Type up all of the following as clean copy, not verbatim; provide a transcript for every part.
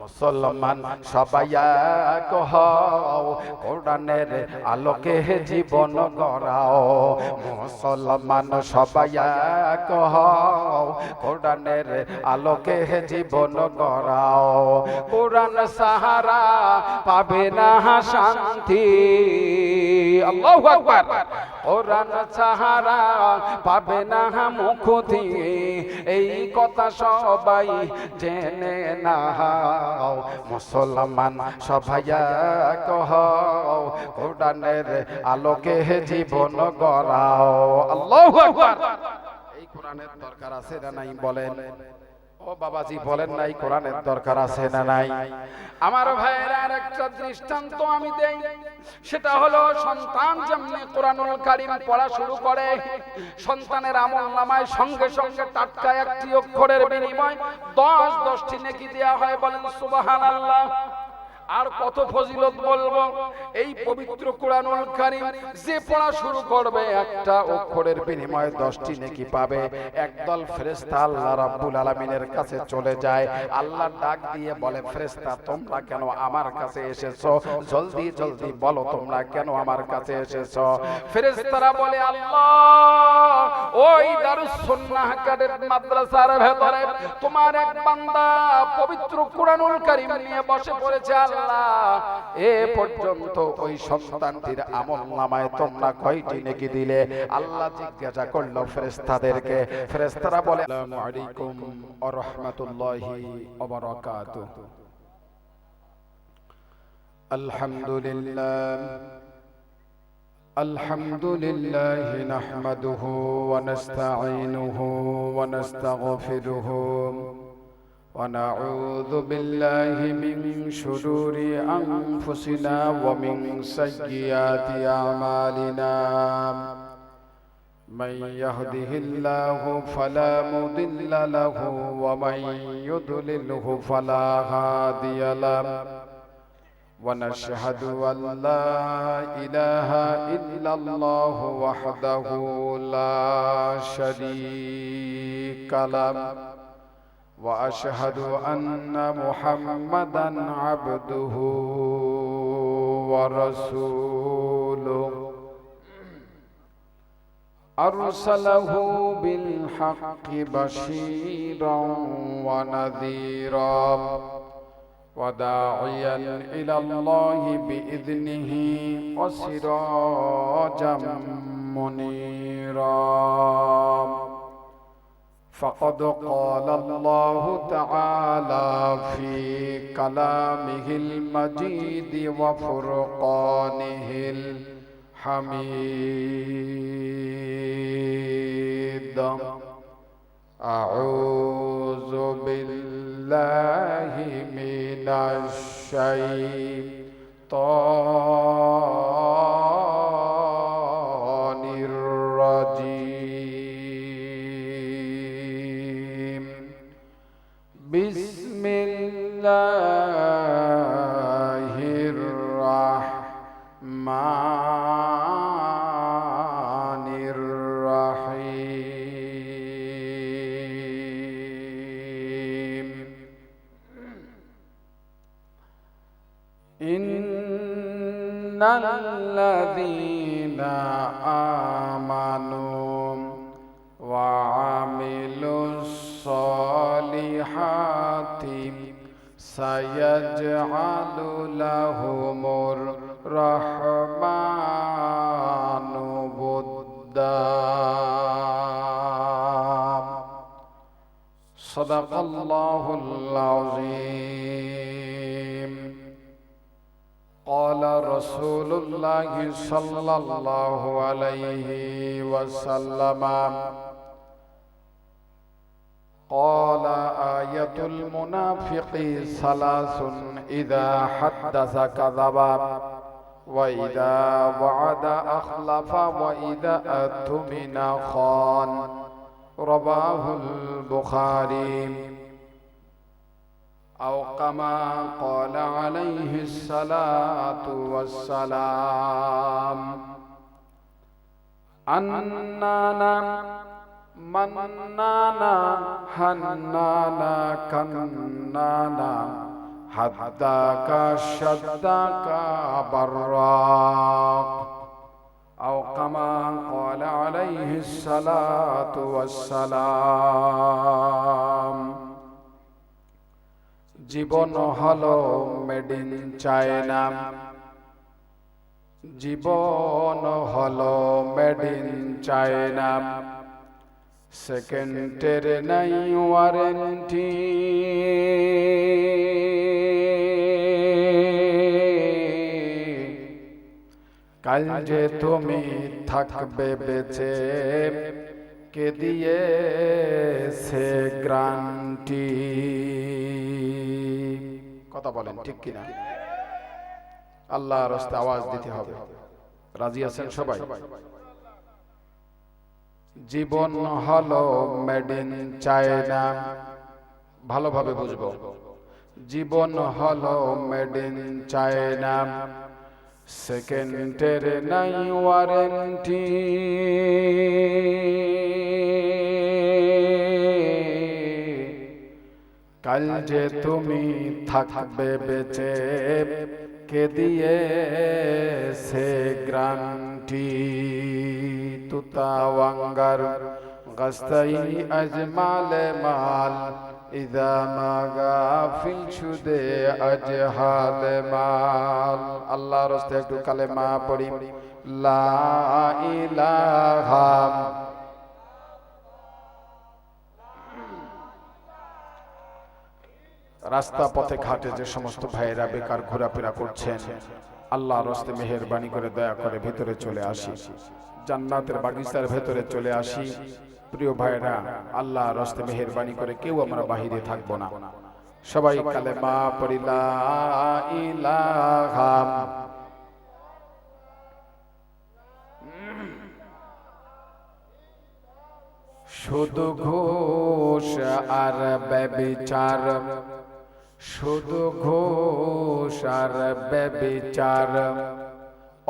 মুসলমান সবাই এক হও, কোরআনের আলোকে জীবন গড়াও। মুসলমান সবাই এক হও, কোরআনের আলোকে জীবন গড়াও। কোরআন সাহারা পাবে না শান্তি, আল্লাহু আকবার। কোরআন সাহারা পাবে না মুক্তি, এই কথা সবাই জেনে নাও। মুসলমান সবাই এক হও, কোরআনের আলোকে জীবন গড়াও। আল্লাহু আকবার। এই কোরআনের দরকার আছে না নাই বলেন? ও বাবাজি বলেন নাই কোরআনের দরকার আছে না নাই? আমার ভাইয়েরা আরেকটা দৃষ্টান্ত আমি দেই, সেটা হলো সন্তান যেমনি কোরআনুল কারীম পড়া শুরু করে, সন্তানের আমলনামায় সঙ্গে সঙ্গে টাটকা একটি অক্ষরের বিনিময় 10টি নেকি দেয়া হয়। বলেন সুবহানাল্লাহ। আর কত ফজিলত বলবো। এই পবিত্র কোরআনুল কারীম যে পড়া শুরু করবে, একটা অক্ষরের বিনিময়ে 10টি নেকি পাবে। একদল ফেরেশতা আল্লাহ রাব্বুল আলামিনের কাছে চলে যায়। আল্লাহ ডাক দিয়ে বলে, ফেরেশতা তোমরা কেন আমার কাছে এসেছো? জলদি জলদি বলো তোমরা কেন আমার কাছে এসেছো? ফেরেশতারা বলে, আল্লাহ ওই দারুস সুন্নাহ কাদের মাদ্রাসার ভেতরে তোমার এক বান্দা পবিত্র কোরআনুল কারীম নিয়ে বসে পড়েছে। এ পর্যন্ত ওই সন্তানটির আমলনামায় তোমরা কয়টি নেকি দিলে? আল্লাহ জিজ্ঞাসা করলো ফেরেশতাদেরকে। ফেরেশতারা বলে, আসসালামু আলাইকুম ওয়া রাহমাতুল্লাহি ওয়া বারাকাতুহু। আলহামদুলিল্লাহ নাহমাদুহু ওয়া নাস্তাঈনুহু ওয়া নাস্তাগফিরুহু ونعوذ بالله من شرور أنفسنا ومن سيئات أعمالنا من يهده الله فلا مضل له ومن يضلله فلا هادي له ونشهد أن لا إله إلا الله وحده لا شريك له وأشهد أن محمدًا عبده ورسوله أرسله بالحق بشيرًا ونذيرًا وداعيًا إلى الله بإذنه وسراجًا منيرًا فقد قال الله تعالى في كلامه المجيد وفرقانه الحميد أعوذ بالله من الشيطان الرجيم بسم الله الرحمن الرحيم إن الذين آمنوا وعملوا الصالحات سيجعل لهم الرحمن ودا صدق الله العظيم قال رسول الله صلى الله عليه وسلم قال آية المنافق ثلاث إذا حدث كذب وإذا وعد أخلف وإذا أؤتمن خان رواه البخاري أو كما قال عليه الصلاة والسلام أننا منانا حنانا كنانا হাদ্দাকা শাদ্দাকা বাররাক আও কামা ক্বালা আলাইহিস সালাতু ওয়াস সালাম। জীবন হলো মেড ইন চায়না, জীবন হলো মেড ইন চায়না, সেকেন্ডের নাই ওয়ারেন্টি। কাল যে তুমি থাকবে বেঁচে কে দিয়েছে গ্যারান্টি। কথা বলেন ঠিক কিনা? আল্লাহর রাস্তায় আওয়াজ দিতে হবে। রাজি আছেন সবাই? জীবন হলো মেড ইন চায়না, ভালোভাবে বুঝবো। জীবন হলো মেড ইন চায়না, সেকেন্ডের নাই ওয়ারেন্টি। কাল যে তুমি থাকবে বেঁচে কে দিয়েছে গ্যারান্টি। তুতাওয়াঙ্গার গাস্তাই আজমালে মাল ইদা মাগা ফিল শুদে আজহাল মাল। আল্লাহর রাস্তায় একটু কালেমা পড়ি, লা ইলাহা। রাস্তা পথে ঘাটে যে সমস্ত ভাইয়েরা বেকার ঘোরাফেরা করছেন, আল্লাহর রাস্তায় মেহেরবানি করে দয়া করে ভেতরে চলে আসি, জান্নাতের বাগিচার ভেতরে চলে আসি। প্রিয় ভাইরা, আল্লাহর রাস্তায় মেহেরবানি করে কেউ আমরা বাহিরে থাকবো না। সবাই কালেমা পড়ি, লা ইলাহা। শুধু ঘুষ আর ব্যভিচার, শুধু ঘুষ আর ব্যভিচার,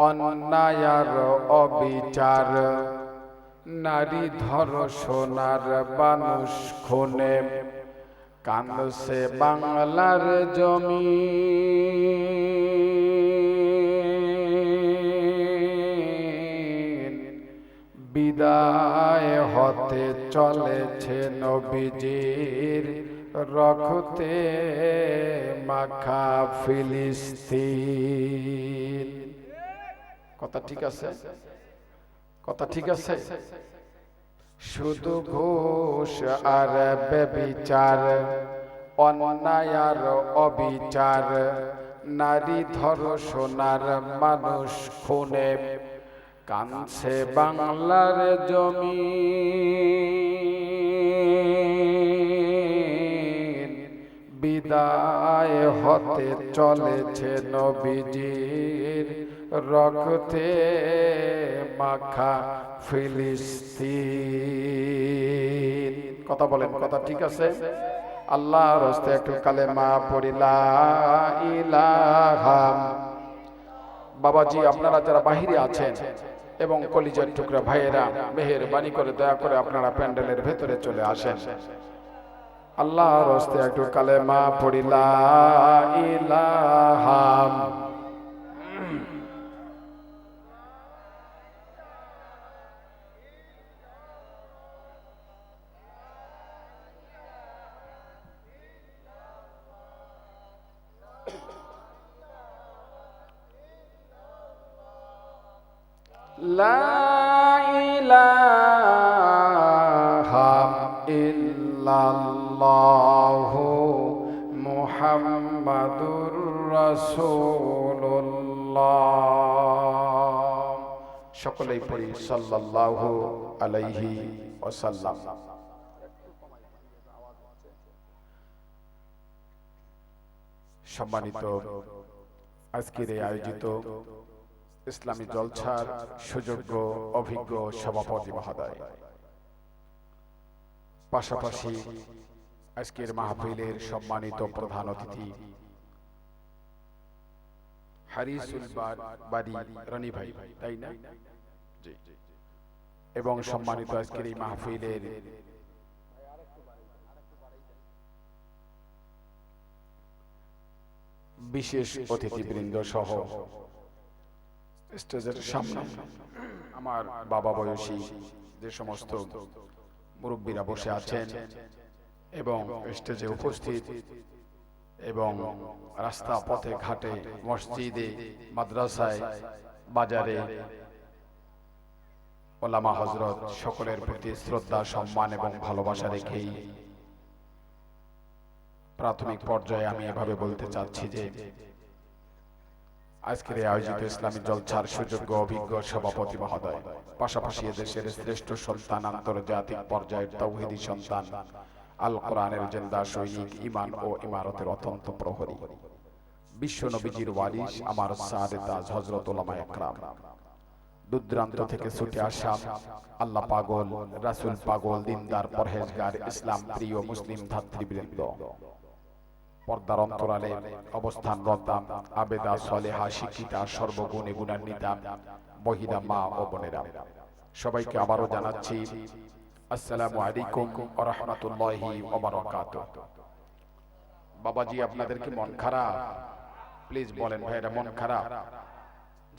অন্যায় আর অবিচার, নারী ধর্ষণার মানুষ খুনে কাঁদছে বাংলার জমি। বিদায় হতে চলেছে নবীজির রক্তে মাখা ফিলিস্তিন। কথা ঠিক আছে? কথা ঠিক আছে? শুধু ঘুষ আর ব্যভিচার, অন্যায় আর অবিচার, নারী ধর্ষণার মানুষ খুনে কাঁদছে বাংলার জমি। বিদায় হতে চলেছে নবীজির রক্তে মাখা ফিলিস্তিন। কথা বলেন, কথা ঠিক আছে? আল্লাহর রাস্তায় একটু কালেমা পড়ি, লা ইলাহা। বাবাজি, আপনারা যারা বাহিরে আছেন এবং কলিজার টুকরা ভাইয়েরা, মেহেরবানি করে দয়া করে আপনারা প্যান্ডেলের ভেতরে চলে আসেন। আল্লাহর রাস্তায় একটু কালেমা পড়ি, লা ইলাহা। লা ইলাহা ইল্লাল্লাহু মুহাম্মাদুর রাসূলুল্লাহ। সকলেই পড়ি সাল্লাল্লাহু আলাইহি ওয়াসাল্লাম। সম্মানিত আজকের এই আয়োজিত ইসলামী জলসার সুযোগ্য অভিজ্ঞ সভাপতি মহোদয়, পাশাপাশি আজকের মাহফিলের সম্মানিত প্রধান অতিথি হারিসুল বাড়ি রনি ভাই, তাই না? এবং সম্মানিত আজকের এই মাহফিলের বিশেষ অতিথিবৃন্দ সহ স্টেজের সামনে আমার বাবা বয়সী যে সমস্ত মুরব্বীরা বসে আছেন এবং স্টেজে উপস্থিত এবং রাস্তা পথে ঘাটে মসজিদে মাদ্রাসায় বাজারে ওলামা হযরত সকলের প্রতি শ্রদ্ধা সম্মান এবং ভালোবাসা রেখেই প্রাথমিক পর্যায়ে আমি এভাবে বলতে চাচ্ছি যে আজকের এই আয়োজিত ইসলামী জলসার সুযোগ্য অভিজ্ঞ সভাপতি মহোদয়, পাশাপাশি এদেশের শ্রেষ্ঠ সন্তান, আন্তর্জাতিক পর্যায়ের তাওহীদী সন্তান, আল কোরআনের জিন্দা সৈনিক, ঈমান ও ইমারতের অত্যন্ত প্রহরী, বিশ্ব নবীজির ওয়ারিস আমার সাদে তাজ হযরত উলামায়ে একরাম, দূরদূরান্ত থেকে ছুটে আসা আল্লাহ পাগল, রাসূল পাগল, দিনদার, পরহেজগার, ইসলাম প্রিয় মুসলিম ধাত্রীবৃন্দ, পর্দার অন্তরালে অবস্থানরত আবেদা, সলেহা, শিক্ষিতা, সর্বগুণে গুণান্বিতা বহিরা মা ও বোনেরা, সবাইকে আবারও জানাচ্ছি আসসালামু আলাইকুম ওয়া রাহমাতুল্লাহি ওয়া বারাকাতুহু। বাবাজি, আপনাদের কি মন খারাপ? প্লিজ বলেন ভাইরা, মন খারাপ?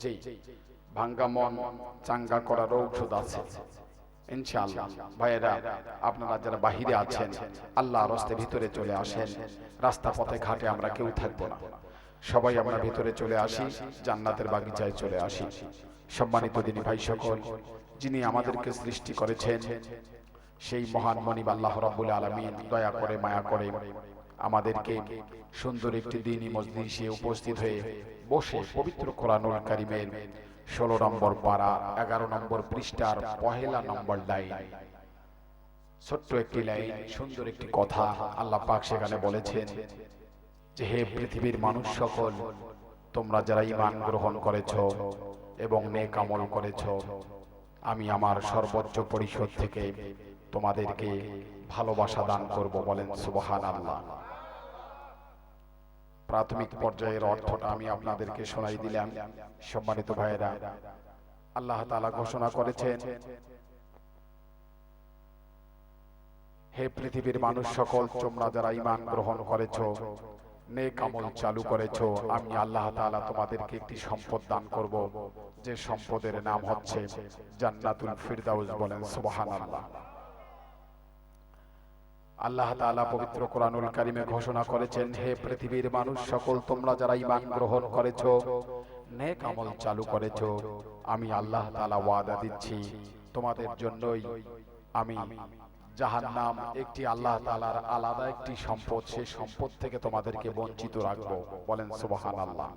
জি, ভাঙ্গা মন চাঙ্গা করার ঔষধ আছে ইনশাআল্লাহ। ভাইয়েরা, আপনারা যারা বাহিরে আছেন, আল্লাহর রাস্তে ভিতরে চলে আসেন। রাস্তা পথে ঘাটে আমরা কেউ থাকবো না, সবাই আমরা ভিতরে চলে আসি, জান্নাতের বাগিচায় চলে আসি। সম্মানিত দিনী ভাই সকল, যিনি আমাদেরকে সৃষ্টি করেছেন, সেই মহান মনিব আল্লাহ রাব্বুল আলামিন দয়া করে মায়া করে আমাদেরকে সুন্দর একটি দ্বীনি মজলিসে উপস্থিত হয়ে বসে পবিত্র কোরআনুল কারীমের 16 নম্বর পারা 11 নম্বর পৃষ্ঠার পহেলা নম্বর লাইন, ছোট্ট একটি লাইন, সুন্দর একটি কথা আল্লাহ পাক সেখানে বলেছেন যে, হে পৃথিবীর মানুষ সকল, তোমরা যারা ঈমান গ্রহণ করেছো এবং নেক আমল করেছো, আমি আমার সর্বোচ্চ পরিষদ থেকে তোমাদেরকে ভালোবাসা দান করব। বলেন সুবহানাল্লাহ। প্রাথমিক পর্যায়ের অর্থটা আমি আপনাদেরকে শোনাই দিলাম। সম্মানিত ভাইয়েরা, আল্লাহ তাআলা ঘোষণা করেছেন, হে পৃথিবীর মানুষ সকল, তোমরা যারা ঈমান গ্রহণ করেছো, নেক আমল চালু করেছো, আমি আল্লাহ তাআলা তোমাদেরকে একটি সম্পদ দান করব, যে সম্পদের নাম হচ্ছে জান্নাতুল ফিরদাউস। বলেন সুবহানাল্লাহ। আল্লাহ তাআলা পবিত্র কোরআনুল কারীমে ঘোষণা করেছেন, হে পৃথিবীর মানুষ সকল, তোমরা যারা ঈমান গ্রহণ করেছো, নেক আমল চালু করেছো, আমি আল্লাহ তাআলা ওয়াদা দিচ্ছি তোমাদের জন্যই আমি জাহান্নাম, একটি আল্লাহ তাআলার আলাদা একটি সম্পদ, সেই সম্পদ থেকে তোমাদেরকে বঞ্চিত রাখবো। বলেন সুবহানাল্লাহ।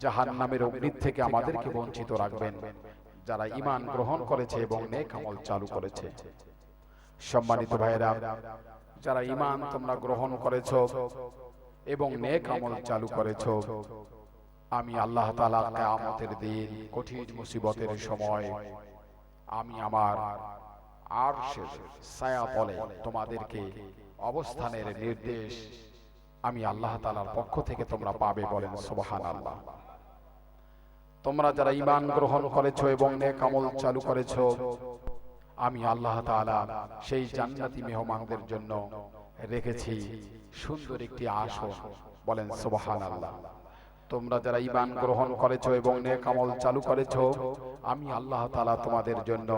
জাহান্নামের অগ্নি থেকে আমাদেরকে বঞ্চিত রাখবেন যারা ঈমান গ্রহণ করেছে এবং নেক আমল চালু করেছে। সম্মানিত ভাইয়েরা, যারা ঈমান তোমরা গ্রহণ করেছো এবং নেক আমল চালু করেছো, আমি আল্লাহ তাআলা কিয়ামতের দিন কঠিন মুসিবতের সময় আমি আমার আরশের ছায়া তলে তোমাদেরকে অবস্থানের নির্দেশ আমি আল্লাহ তাআলার পক্ষ থেকে তোমরা পাবে। বলেন সুবহানাল্লাহ। তোমরা যারা ঈমান গ্রহণ করেছো এবং নেক আমল চালু করেছো, আমি আল্লাহ তাআলা সেই জান্নাতি মেহমানদের জন্য রেখেছি সুন্দর একটি আসন। বলেন সুবহানাল্লাহ। তোমরা যারা ঈমান গ্রহণ করেছো এবং নেক আমল চালু করেছো, আমি আল্লাহ তাআলা তোমাদের জন্য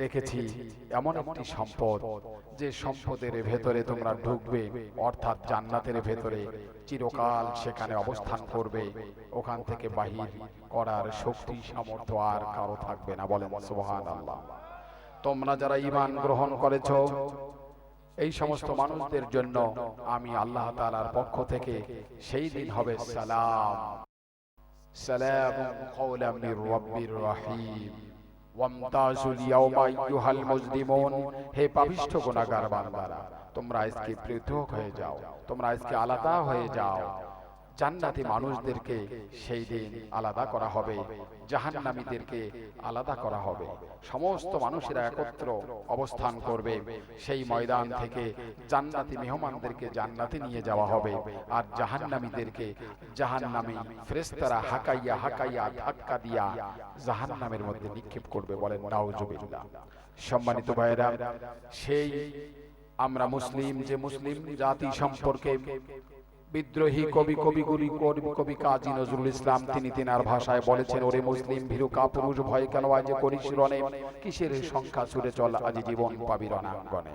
রেখেছি এমন একটি সম্পদ, যে সম্পদের ভেতরে তোমরা ঢুকবে, অর্থাৎ জান্নাতের ভেতরে চিরকাল সেখানে অবস্থান করবে, ওখান থেকে বাহির করার শক্তি সামর্থ্য আর কারো থাকবে না। বলেন সুবহানাল্লাহ। তোমরা যারা ঈমান গ্রহণ করেছো, এই সমস্ত মানুষদের জন্য আমি আল্লাহ তাআলার পক্ষ থেকে সেই দিন হবে সালাম, সালামুন কাওলাম মির রাব্বির রহিম ওয়ামতাজুল ইয়াওমা আইয়ুহাল মুজলিমুন। হে পাপিষ্ঠ গুনাহগার বান্দারা, তোমরা আজকে পৃথক হয়ে যাও, তোমরা আজকে আলাদা হয়ে যাও। জান্নাতি মানুষদেরকে সেই দিন আলাদা করা হবে, জাহান্নামীদেরকে আলাদা করা হবে। সমস্ত মানুষেরা একত্র অবস্থান করবে, সেই ময়দান থেকে জান্নাতি মেহমানদেরকে জান্নাতে নিয়ে যাওয়া হবে, আর জাহান্নামীদেরকে জাহান্নামী ফেরেশতারা হাকাইয়া হাকাইয়া ধাক্কা দিয়া জাহান্নামের মধ্যে নিক্ষেপ করবে। বলেন নাউজুবিল্লাহ। সম্মানিত ভাইয়েরা, সেই আমরা মুসলিম, যে মুসলিম জাতি সম্পর্কে বিদ্রোহী কবি কাজী নজরুল ইসলাম তিনি তিনার ভাষায় বলেছেন, ওরে মুসলিম ভীরু কাপুরুষ ভয় কেন আজ করিস রণে, কিসের সংখ্যা ছুড়ে চল আজ জীবন পাবি রণাঙ্গনে।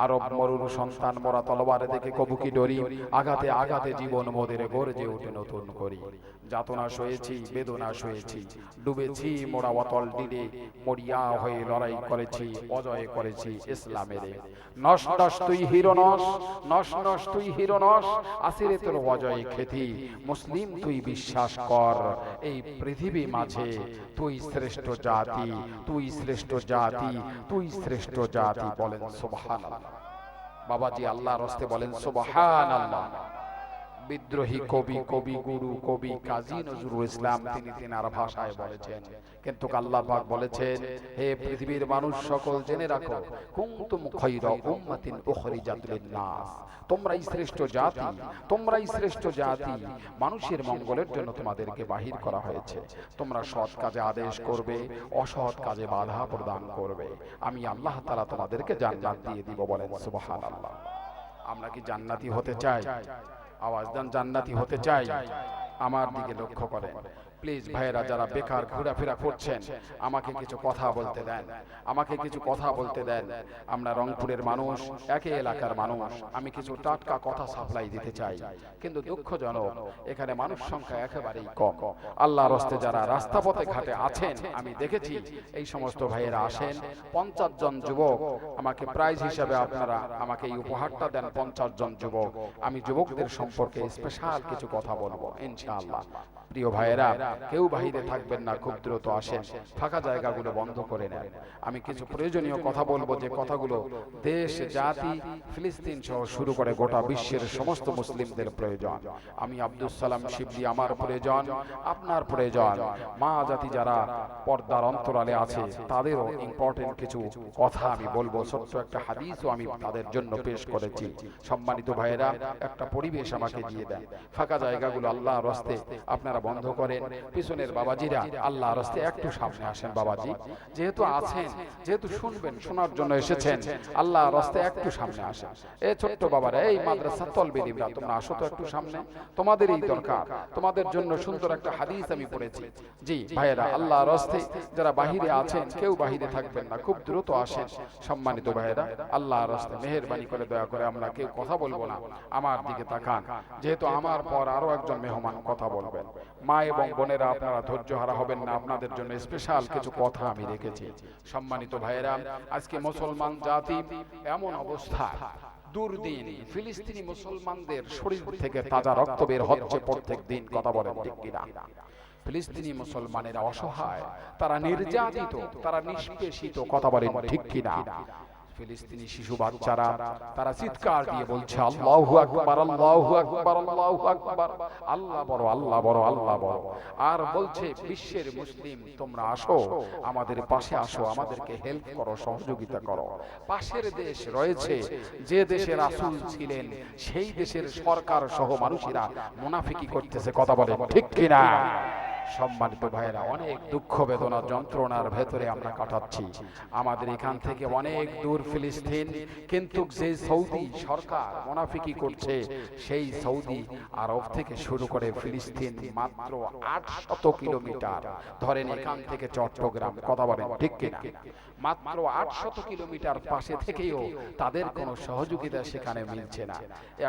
আরব মরুর সন্তান মোরা তলোয়ারে দেখে কবু কি ডরি, আঘাতে আঘাতে জীবন মোদের গর্জে ওঠে নতুন করি। যাতনা সয়েছি বেদনা সয়েছি, ডুবেছি মোরা অতল ডিরে, মরিয়া হয়ে লড়াই করেছি, অজয় করেছি ইসলামের। নস নস তুই হিরো নস, নস নস তুই হিরো নস, আসিরে তোর অজয় খ্যাতি, মুসলিম তুই বিশ্বাস কর এই পৃথিবী মাঝে তুই শ্রেষ্ঠ জাতি, তুই শ্রেষ্ঠ জাতি, তুই শ্রেষ্ঠ জাতি। বলেন সুবহানাল্লাহ। বাবাজি আল্লাহর রাস্তে বলেন সুবহানাল্লাহ। বিদ্রোহী কবি কবি কাজী নজরুল ইসলাম তিনি তিনার ভাষায় বলেছেন, কিন্তু আল্লাহ পাক বলেছেন, হে পৃথিবীর মানুষ সকল জেনে রাখো, কুনতুম খায়রা উম্মাতিন উখরিজাত লিন-নাস, তোমরাই শ্রেষ্ঠ জাতি, তোমরাই শ্রেষ্ঠ জাতি, মানুষের মঙ্গলের জন্য তোমাদেরকে বাহির করা হয়েছে। তোমরা সৎ কাজে আদেশ করবে, অসৎ কাজে বাধা প্রদান করবে, আমি আল্লাহ তাআলা তোমাদেরকে জান্নাত দিয়ে দিব। বলেন সুবহানাল্লাহ। আমরা কি জান্নাতি হতে চাই? আওয়াজ দেন, জান্নাতি হতে চাই? আমার দিকে লক্ষ্য করেন প্লিজ ভাইয়েরা, যারা বেকার ঘোরাফেরা করছেন আমাকে কিছু কথা বলতে দেন, আমাকে কিছু কথা বলতে দেন। আমরা রংপুরের মানুষ, একই এলাকার মানুষ, আমি কিছু টাটকা কথা সাপ্লাই দিতে চাই, কিন্তু দুঃখজনক এখানে মানুষ সংখ্যা একেবারেই কম। আল্লাহর রাস্তে যারা রাস্তা পথে ঘাটে আছেন আমি দেখেছি এই সমস্ত ভাইয়েরা আসেন, 50 জন যুবক আমাকে প্রাইজ হিসাবে আপনারা আমাকে এই উপহারটা দেন, 50 জন যুবক। আমি যুবকদের সম্পর্কে স্পেশাল কিছু কথা বলবো ইনশাআল্লাহ। প্রিয় ভাইয়েরা, কেউ বাহিরে থাকবেন না, খুব দ্রুত আসেন, ফাঁকা জায়গাগুলো বন্ধ করে নেন। আমি কিছু প্রয়োজনীয় কথা বলবো, যে কথাগুলো দেশ জাতি ফিলিস্তিন সহ শুরু করে গোটা বিশ্বের সমস্ত মুসলিমদের প্রয়োজন। আমি আব্দুল সালাম শিবলি, আমার প্রয়োজন, আপনার প্রয়োজন, মা জাতি যারা পর্দার অন্তরালে আছে তাদেরও ইম্পর্টেন্ট কিছু কথা আমি বলবো। ছোট্ট একটা হাদিসও আমি তাদের জন্য পেশ করেছি। সম্মানিত ভাইয়েরা, একটা পরিবেশ আমাকে দিয়ে দেন, ফাঁকা জায়গাগুলো আল্লাহর রাস্তে আপনারা বন্ধ করেন। পিছনের বাবাজিরা আল্লাহর রাস্তে একটু সামনে আসেন। বাবাজি যেহেতু আছেন, যেহেতু শুনবেন, শোনার জন্য এসেছেন, আল্লাহর রাস্তে একটু সামনে আসেন। এই ছোট্ট বাবারা, এই মাদ্রাসা তলবেদিরা, তোমরা আসো তো একটু সামনে, তোমাদেরই দরকার, তোমাদের জন্য সুন্দর একটা হাদিস আমি পড়েছি। জি ভাইয়েরা, আল্লাহর রাস্তে যারা বাহিরে আছেন কেউ বাহিরে থাকবেন না, খুব দ্রুত আসেন। সম্মানিত ভাইয়েরা, আল্লাহর রাস্তে মেহেরবানি করে দয়া করে আমরা কেউ কথা বলবো না, আমার দিকে তাকান, যেহেতু আমার পর আরো একজন মেহমান কথা বলবেন। মা এবং বোনেরা আপনারা ধৈর্য হারা হবেন না, আপনাদের জন্য স্পেশাল কিছু কথা আমি রেখেছি। সম্মানিত ভাইয়েরা, আজকে মুসলমান জাতি এমন অবস্থা, দুর্দিন ফিলিস্তিনি মুসলমানদের শরীর থেকে তাজা রক্ত বের হচ্ছে প্রত্যেক দিন। কথা বলেন ঠিক কিনা? ফিলিস্তিনি মুসলমানেরা অসহায়, তারা নির্যাতিত, তারা নিষ্পেষিত। কথা বলেন ঠিক কিনা? ফিলিস্তিনি শিশু বাচ্চারা তারা চিৎকার দিয়ে বলছে আল্লাহু আকবার, আল্লাহু আকবার, আল্লাহু আকবার, আল্লাহ বড়, আল্লাহ বড়, আল্লাহ বড়। আর বলছে বিশ্বের মুসলিম তোমরা আসো, আমাদের পাশে আসো, আমাদেরকে হেল্প করো, সহযোগিতা করো। পাশের দেশ রয়েছে, যে দেশে রাসূল ছিলেন সেই দেশের সরকার সহ মানুষেরা মুনাফিকি করতেছে। কথা বলে ঠিক কিনা? সম্মানিত ভাইয়েরা, অনেক দুঃখ বেদনা যন্ত্রণার ভেতরে আমরা কাটাচ্ছি। আমাদের এখান থেকে অনেক দূর ফিলিস্তিন, কিন্তু যে সৌদি সরকার মুনাফিকি করছে সেই সৌদি আরব থেকে শুরু করে ফিলিস্তিন মাত্র 800 কিলোমিটার, ধরেন এখান থেকে চট্টগ্রাম। কথা বলেন ঠিক কিনা? মাত্র 800 কিলোমিটার পাশে থেকেও তাদের কোনো সহযোগিতা সেখানে মিলছে না।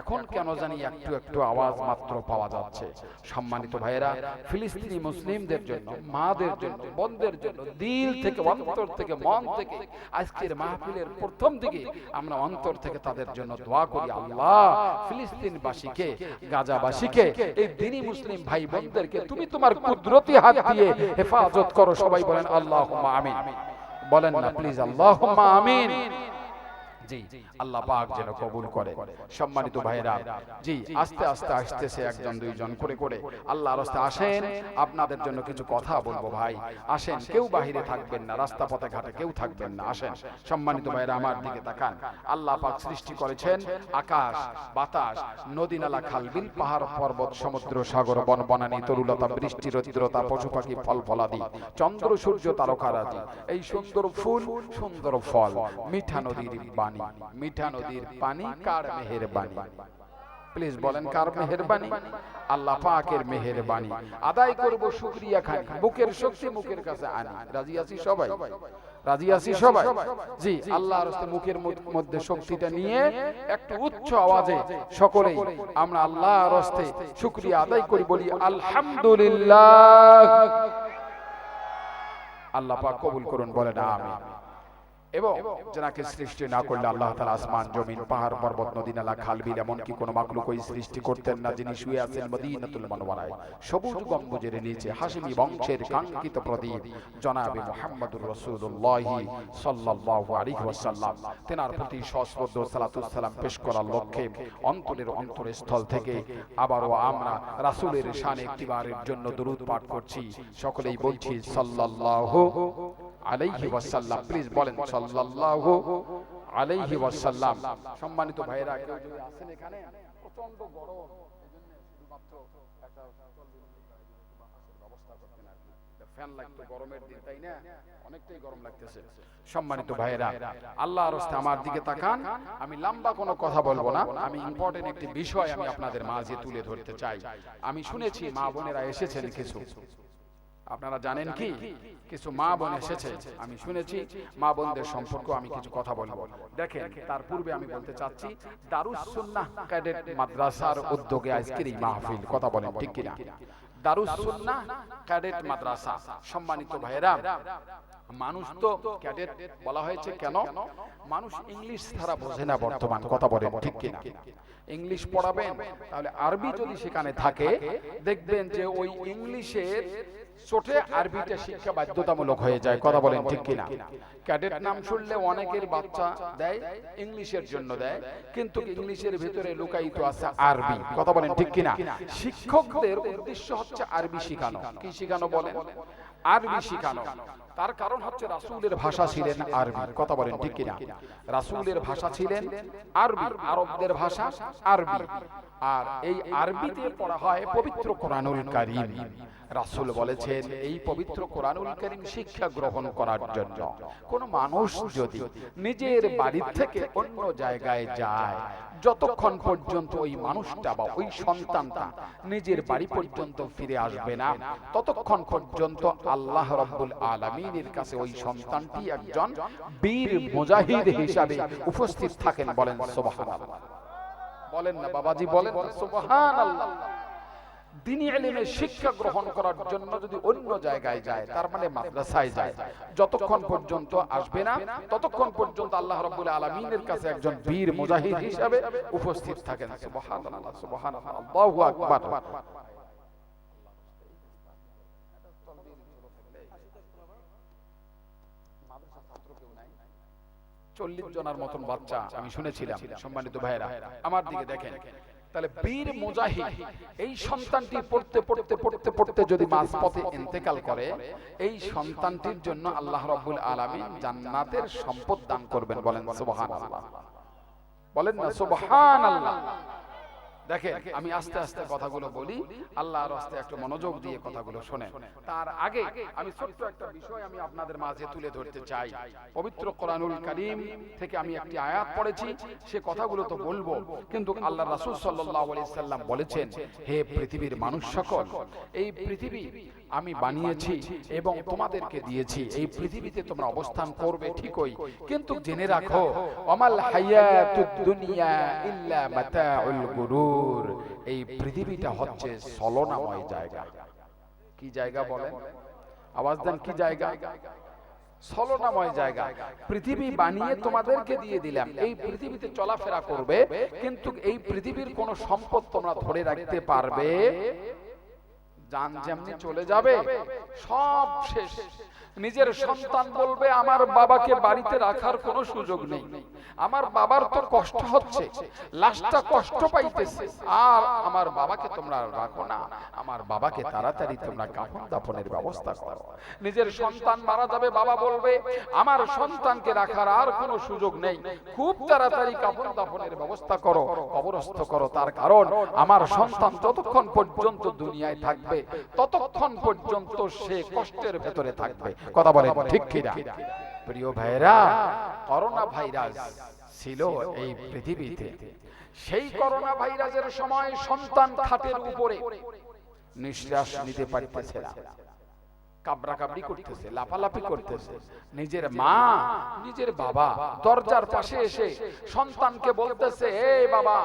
এখন কেন জানি একটু একটু আওয়াজ মাত্র পাওয়া যাচ্ছে। সম্মানিত ভাইয়েরা, ফিলিস্তিনি মুসলিমদের জন্য, মাদের জন্য, বোনদের জন্য দিল থেকে, অন্তর থেকে, মন থেকে আজকের মাহফিলের প্রথম দিকে আমরা অন্তর থেকে তাদের জন্য দোয়া করি, আল্লাহ ফিলিস্তিনবাসীকে, গাজাবাসীকে, এই দ্বীনি মুসলিম ভাই বোনদেরকে তুমি তোমার কুদরতি হাত দিয়ে হেফাজত করো। সবাই বলেন আল্লাহুম্মা আমিন। বলেন না প্লিজ, আল্লাহুম্মা আমিন। জি, আল্লাহ পাক যেন কবুল করে। সম্মানিত ভাইরা, জি আস্তে আস্তে আসতেছে একজন দুইজন করে করে। আল্লাহর রাস্তায় আসেন, আপনাদের জন্য কিছু কথা বলবো। ভাই আসেন, কেউ বাহিরে থাকবেন না, রাস্তা পথে ঘাটে কেউ থাকবেন না, আসেন। সম্মানিত ভাইরা, আমার দিকে তাকান। আল্লাহ পাক সৃষ্টি করেছেন আকাশ, বাতাস, নদী, নালা, খাল, বিল, পাহাড়, পর্বত, সমুদ্র, সাগর, বন, বনানী, তরুলতা, বৃষ্টি, রৌদ্রতা, পশু পাখি, ফল ফলাদি, চন্দ্র, সূর্য, তারকারাজি, এই সুন্দর ফুল, সুন্দর ফল, মিঠা নদীর বাণী, মিঠা নদীর পানি, কার মেহেরবানি। প্লিজ বলেন কার মেহেরবানি? আল্লাহ পাকের মেহেরবানি। আদায় করব শুকরিয়া খান, বুকের শক্তি মুখের কাছে আনি। রাজি আছি সবাই? রাজি আছি সবাই? জি, আল্লাহর রাস্তে মুখের মধ্যে শক্তিটা নিয়ে একটু উচ্চ আওয়াজে সকলেই আমরা আল্লাহর রাস্তে শুকরিয়া আদায় করি, বলি আলহামদুলিল্লাহ। আল্লাহ পাক কবুল করুন, বলেন আমিন। এবং যাকে সৃষ্টি না করলে আল্লাহ তাআলা আসমান জমিন পাহাড় পর্বত নদী নালা খাল বিল এমনকি কোনো মাখলুকই সৃষ্টি করতেন না, যিনি শুয়ে আছেন মদিনাতুল মুনাওয়ারায় সবুজ গম্বুজের নিচে হাশিমি বংশের কাঙ্ক্ষিত প্রদীপ জনাবে মুহাম্মদুর রাসূলুল্লাহ সাল্লাল্লাহু আলাইহি ওয়াসাল্লাম, তেনার প্রতি সশ্রদ্ধ সালাতুস সালাম পেশ করার লক্ষ্যে অন্তরের অন্তরস্থল থেকে আবারও আমরা রাসূলের শানে একটিবারের জন্য দরুদ পাঠ করছি। সকলেই বলছি সাল্লাল্লাহু আলাইহি ওয়াসাল্লাম। প্লিজ বলেন সাল্লাল্লাহু আলাইহি ওয়াসাল্লাম। সম্মানিত ভাইরা, কেউ যদি আছেন এখানে, প্রচন্ড গরম, এজন্য শুধুমাত্র একটা ব্যবস্থা করতেন আর কি, ফ্যান লাগতো গরমের দিন, তাই না? অনেকটাই গরম লাগতেছে। সম্মানিত ভাইরা, আল্লাহর রাস্তে আমার দিকে তাকান। আমি লম্বা কোনো কথা বলবো না, আমি ইম্পর্টেন্ট একটি বিষয় আমি আপনাদের মাঝে তুলে ধরতে চাই। আমি শুনেছি মা বোনেরা এসেছেন কিছু, আপনারা জানেন কি কিছু মা বোন এসেছে, আমি শুনেছি মা বোনদের সম্পর্ক আমি কিছু কথা বলবো। দেখেন, তার পূর্বে আমি বলতে চাচ্ছি দারুস সুন্নাহ ক্যাডেট মাদ্রাসার উদ্যোগে আজকের এই মাহফিল, কথা বলেন ঠিক কিনা? দারুস সুন্নাহ ক্যাডেট মাদ্রাসা। সম্মানিত ভাইরা, মানুষ তো ক্যাডেট বলা হয়েছে কেন? মানুষ ইংলিশ ছাড়া বোঝে না বর্তমান, কথা বলেন ঠিক কিনা? ইংলিশ পড়াবেন, তাহলে আরবি যদি সেখানে থাকে দেখবেন যে ওই ইংলিশের ছোটে আরবিটা শিক্ষা বাধ্যতামূলক হয়ে যায়, কথা বলেন ঠিক কিনা? ক্যাডেট নাম শুনলে অনেকের বাচ্চা দেয় ইংলিশের জন্য দেয়, কিন্তু ইংলিশের ভিতরে লুকায়িত আছে আরবি, কথা বলেন ঠিক কিনা? শিক্ষকদের উদ্দেশ্য হচ্ছে আরবি শেখানো। কি শেখানো বলেন? আরবি শেখানো। তার কারণ হচ্ছে রাসূলের ভাষা ছিলেন আরবি, কথা বলেন ঠিক কিনা? রাসূলের ভাষা ছিলেন আরবি, আরবদের ভাষা আরবি, আর এই আরবিতে পড়া হয় পবিত্র কোরআনুল কারীম। রাসূল বলেছেন এই পবিত্র কোরআনুল কারীম শিক্ষা গ্রহণ করার জন্য কোন মানুষ যদি নিজের বাড়ি থেকে অন্য জায়গায় যায়, যতক্ষণ পর্যন্ত ওই মানুষটা বা ওই সন্তানটা নিজের বাড়ি পর্যন্ত ফিরে আসবে না, ততক্ষণ পর্যন্ত আল্লাহ রাব্বুল আলামিনের কাছে ওই সন্তানটি একজন বীর মুজাহিদ হিসাবে উপস্থিত থাকেন। বলেন সুবহানাল্লাহ। বলেন না বাবাজি, বলেন সুবহানাল্লাহ। দ্বীনি ইলমের শিক্ষা গ্রহণ করার জন্য যদি অন্য জায়গায় যায়, তার মানে মাদ্রাসায় যায়, যতক্ষণ পর্যন্ত আসবে না ততক্ষণ পর্যন্ত আল্লাহ রাব্বুল আলামিনের কাছে একজন বীর মুজাহিদ হিসাবে উপস্থিত থাকেন। সুবহানাল্লাহ, সুবহানাল্লাহ, আল্লাহু আকবার। 40 জনের মতন বাচ্চা আমি শুনেছিলাম। সম্মানিত ভাইরা, আমার দিকে দেখেন, তাহলে বীর মুজাহিদ এই সন্তানটি পড়তে পড়তে পড়তে পড়তে যদি মাঝপথে ইন্তেকাল করে, এই সন্তানটির জন্য আল্লাহ রাব্বুল আলামিন জান্নাতের সম্পদ দান করবেন। বলেন সুবহানাল্লাহ, বলেন না সুবহানাল্লাহ। দেখেন, আমি আস্তে আস্তে কথাগুলো বলি, আল্লাহর রাস্তে একটু মনোযোগ দিয়ে কথাগুলো শোনেন। তার আগে আমি ছোট্ট একটা বিষয় আমি আপনাদের মাঝে তুলে ধরতে চাই। পবিত্র কোরআনুল কারীম থেকে আমি একটি আয়াত পড়েছি, সে কথাগুলো তো বলবো, কিন্তু আল্লাহ রাসূল সাল্লাল্লাহু আলাইহি সাল্লাম বলেছেন, হে পৃথিবীর মানুষ সকল, এই পৃথিবী আমি বানিয়েছি এবং তোমাদেরকে দিয়েছি, এই পৃথিবীতে তোমরা অবস্থান করবে ঠিকই, কিন্তু জেনে রাখো আমাল হায়াতুদ দুনিয়া ইল্লা মাতাউল গুরুর, এই পৃথিবীটা হচ্ছে ছলনাময় জায়গা। কি জায়গা বলেন? আওয়াজ দেন, কি জায়গা? ছলনাময় জায়গা। পৃথিবী বানিয়ে তোমাদেরকে দিয়ে দিলাম, এই পৃথিবীতে চলাফেরা করবে, কিন্তু এই পৃথিবীর কোন সম্পদ তোমরা ধরে রাখতে পারবে? জান যেমনি চলে যাবে সব শেষ। নিজের সন্তান বলবে আমার বাবাকে বাড়িতে রাখার কোনো সুযোগ নেই, আমার বাবার তো কষ্ট হচ্ছে, লাশটা কষ্ট পাইতেছে, আর আমার বাবাকে তোমরা রাখো না, আমার বাবাকে তাড়াতাড়ি তোমরা কাফন দাফনের ব্যবস্থা করো। নিজের সন্তান মারা যাবে, বাবা বলবে আমার সন্তানকে রাখার আর কোনো সুযোগ নেই, খুব তাড়াতাড়ি কাফন দাফনের ব্যবস্থা করো, কবরস্থ করো, তার কারণ আমার সন্তান যতক্ষণ পর্যন্ত দুনিয়ায় থাকবে ততক্ষণ পর্যন্ত সে কষ্টের ভেতরে থাকবে। কথা বলেন ঠিক কিনা? প্রিয় ভাইরা, করোনা ভাইরাস ছিল এই পৃথিবীতে, সেই করোনা ভাইরাসের সময় সন্তান খাটের উপরে নিঃশ্বাস নিতে পারতেছে না, কাবরা কাবরি করতেছে, লাফালাফি করতেছে। নিজের মা নিজের বাবা দরজার পাশে এসে সন্তানকে বলতেছে, এই বাবা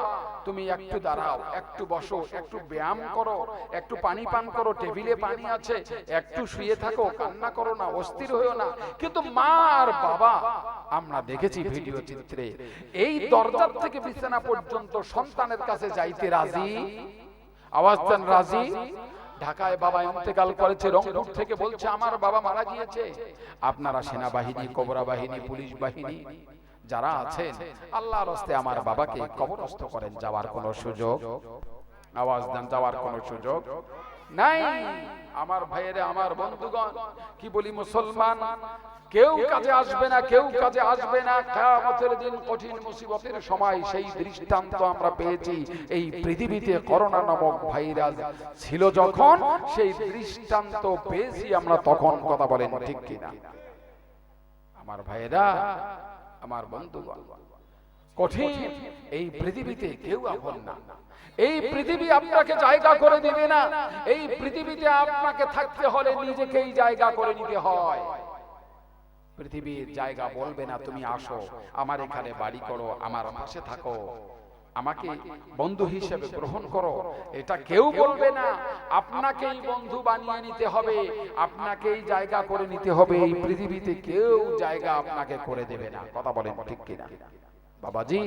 তুমি একটু দাঁড়াও, একটু বসো, একটু ব্যায়াম করো, একটু পানি পান করো, টেবিলে পানি আছে, একটু শুয়ে থাকো, কান্না করো না, অস্থির হইও না। কিন্তু মা আর বাবা, আমরা দেখেছি ভিডিও চিত্রে, এই দরজার থেকে বিছানা পর্যন্ত সন্তানের কাছে যাইতে রাজি। আওয়াজ দেন রাজি। ঢাকায় বাবা ইন্তেকাল করেছে, রংপুর থেকে বলছে আমার বাবা মারা গিয়েছে। আপনারা সেনাবাহিনী, কোবরা বাহিনী, পুলিশ বাহিনী যারা আছেন, আল্লাহর রাস্তে আমার বাবাকে কবরস্থ করেন। যাওয়ার কোনো সুযোগ, আওয়াজ দেন, যাওয়ার কোনো সুযোগ নাই। আমার ভাইয়েরা, আমার বন্ধুগণ, কি বলি, মুসলমান কেউ কাজে আসবে না, কেউ কাজে আসবে না। কিয়ামতের দিন কঠিন মুসিবতের সময় সেই দৃষ্টান্ত আমরা পেয়েছি। এই পৃথিবীতে করোনা নামক ভাইরাস ছিল যখন, সেই দৃষ্টান্ত পেয়েছি আমরা তখন। কথা বলেন ঠিক কিনা? আমার ভাইয়েরা, আমার বন্ধুগণ, কঠিন এই পৃথিবীতে কেউ আপন না। এই পৃথিবী আপনাকে জায়গা করে দিবে না। এই পৃথিবীতে আপনাকে থাকতে হলে নিজেকেই জায়গা করে নিতে হয়। পৃথিবীর জায়গা বলবে না তুমি আসো, আমার এখানে বাড়ি করো, আমার পাশে থাকো, আমাকে বন্ধু হিসেবে গ্রহণ করো, এটা কেউ বলবে না। আপনাকেই বন্ধু বানিয়ে নিতে হবে, আপনাকেই জায়গা করে নিতে হবে। এই পৃথিবীতে কেউ জায়গা আপনাকে করে দেবে না। কথা বলেন ঠিক কিনা? বাবাজি,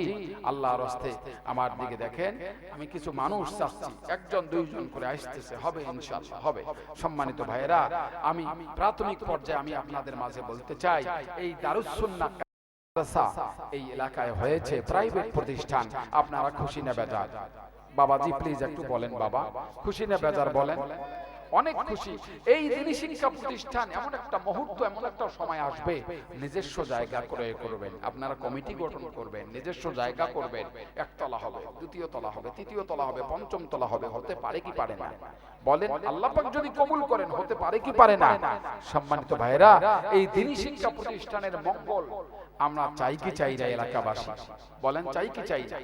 আল্লাহর রাস্তে আমার দিকে দেখেন, আমি কিছু মানুষ চাচ্ছি, একজন দুইজন করে আসতেছে, হবে ইনশাআল্লাহ হবে। সম্মানিত ভাইয়েরা, আমি প্রাথমিক পর্যায়ে আমি আপনাদের মাঝে বলতে চাই, এই দারুস সুন্নাহ এই এলাকায় হয়েছে প্রাইভেট প্রতিষ্ঠান। আপনারা খুশি না বেজার? বাবাজি প্লিজ একটু বলেন, বাবা খুশি না বেজার বলেন? অনেক খুশি। এই দিনী শিক্ষা প্রতিষ্ঠান এমন একটা মুহূর্ত, এমন একটা সময় আসবে, নিজস্ব জায়গা করে করবেন, আপনারা কমিটি গঠন করবেন, নিজস্ব জায়গা করবেন। একতলা হবে, দ্বিতীয় তলা হবে, তৃতীয় তলা হবে, পঞ্চম তলা হবে। হতে পারে কি পারে না? বলেন, আল্লাহ পাক যদি কবুল করেন, হতে পারে কি পারে না? সম্মানিত ভাইরা, এই দিনী শিক্ষা প্রতিষ্ঠানের মঙ্গল আমরা চাই কি চাই না? এলাকাবাসী বলেন, চাই কি চাই না?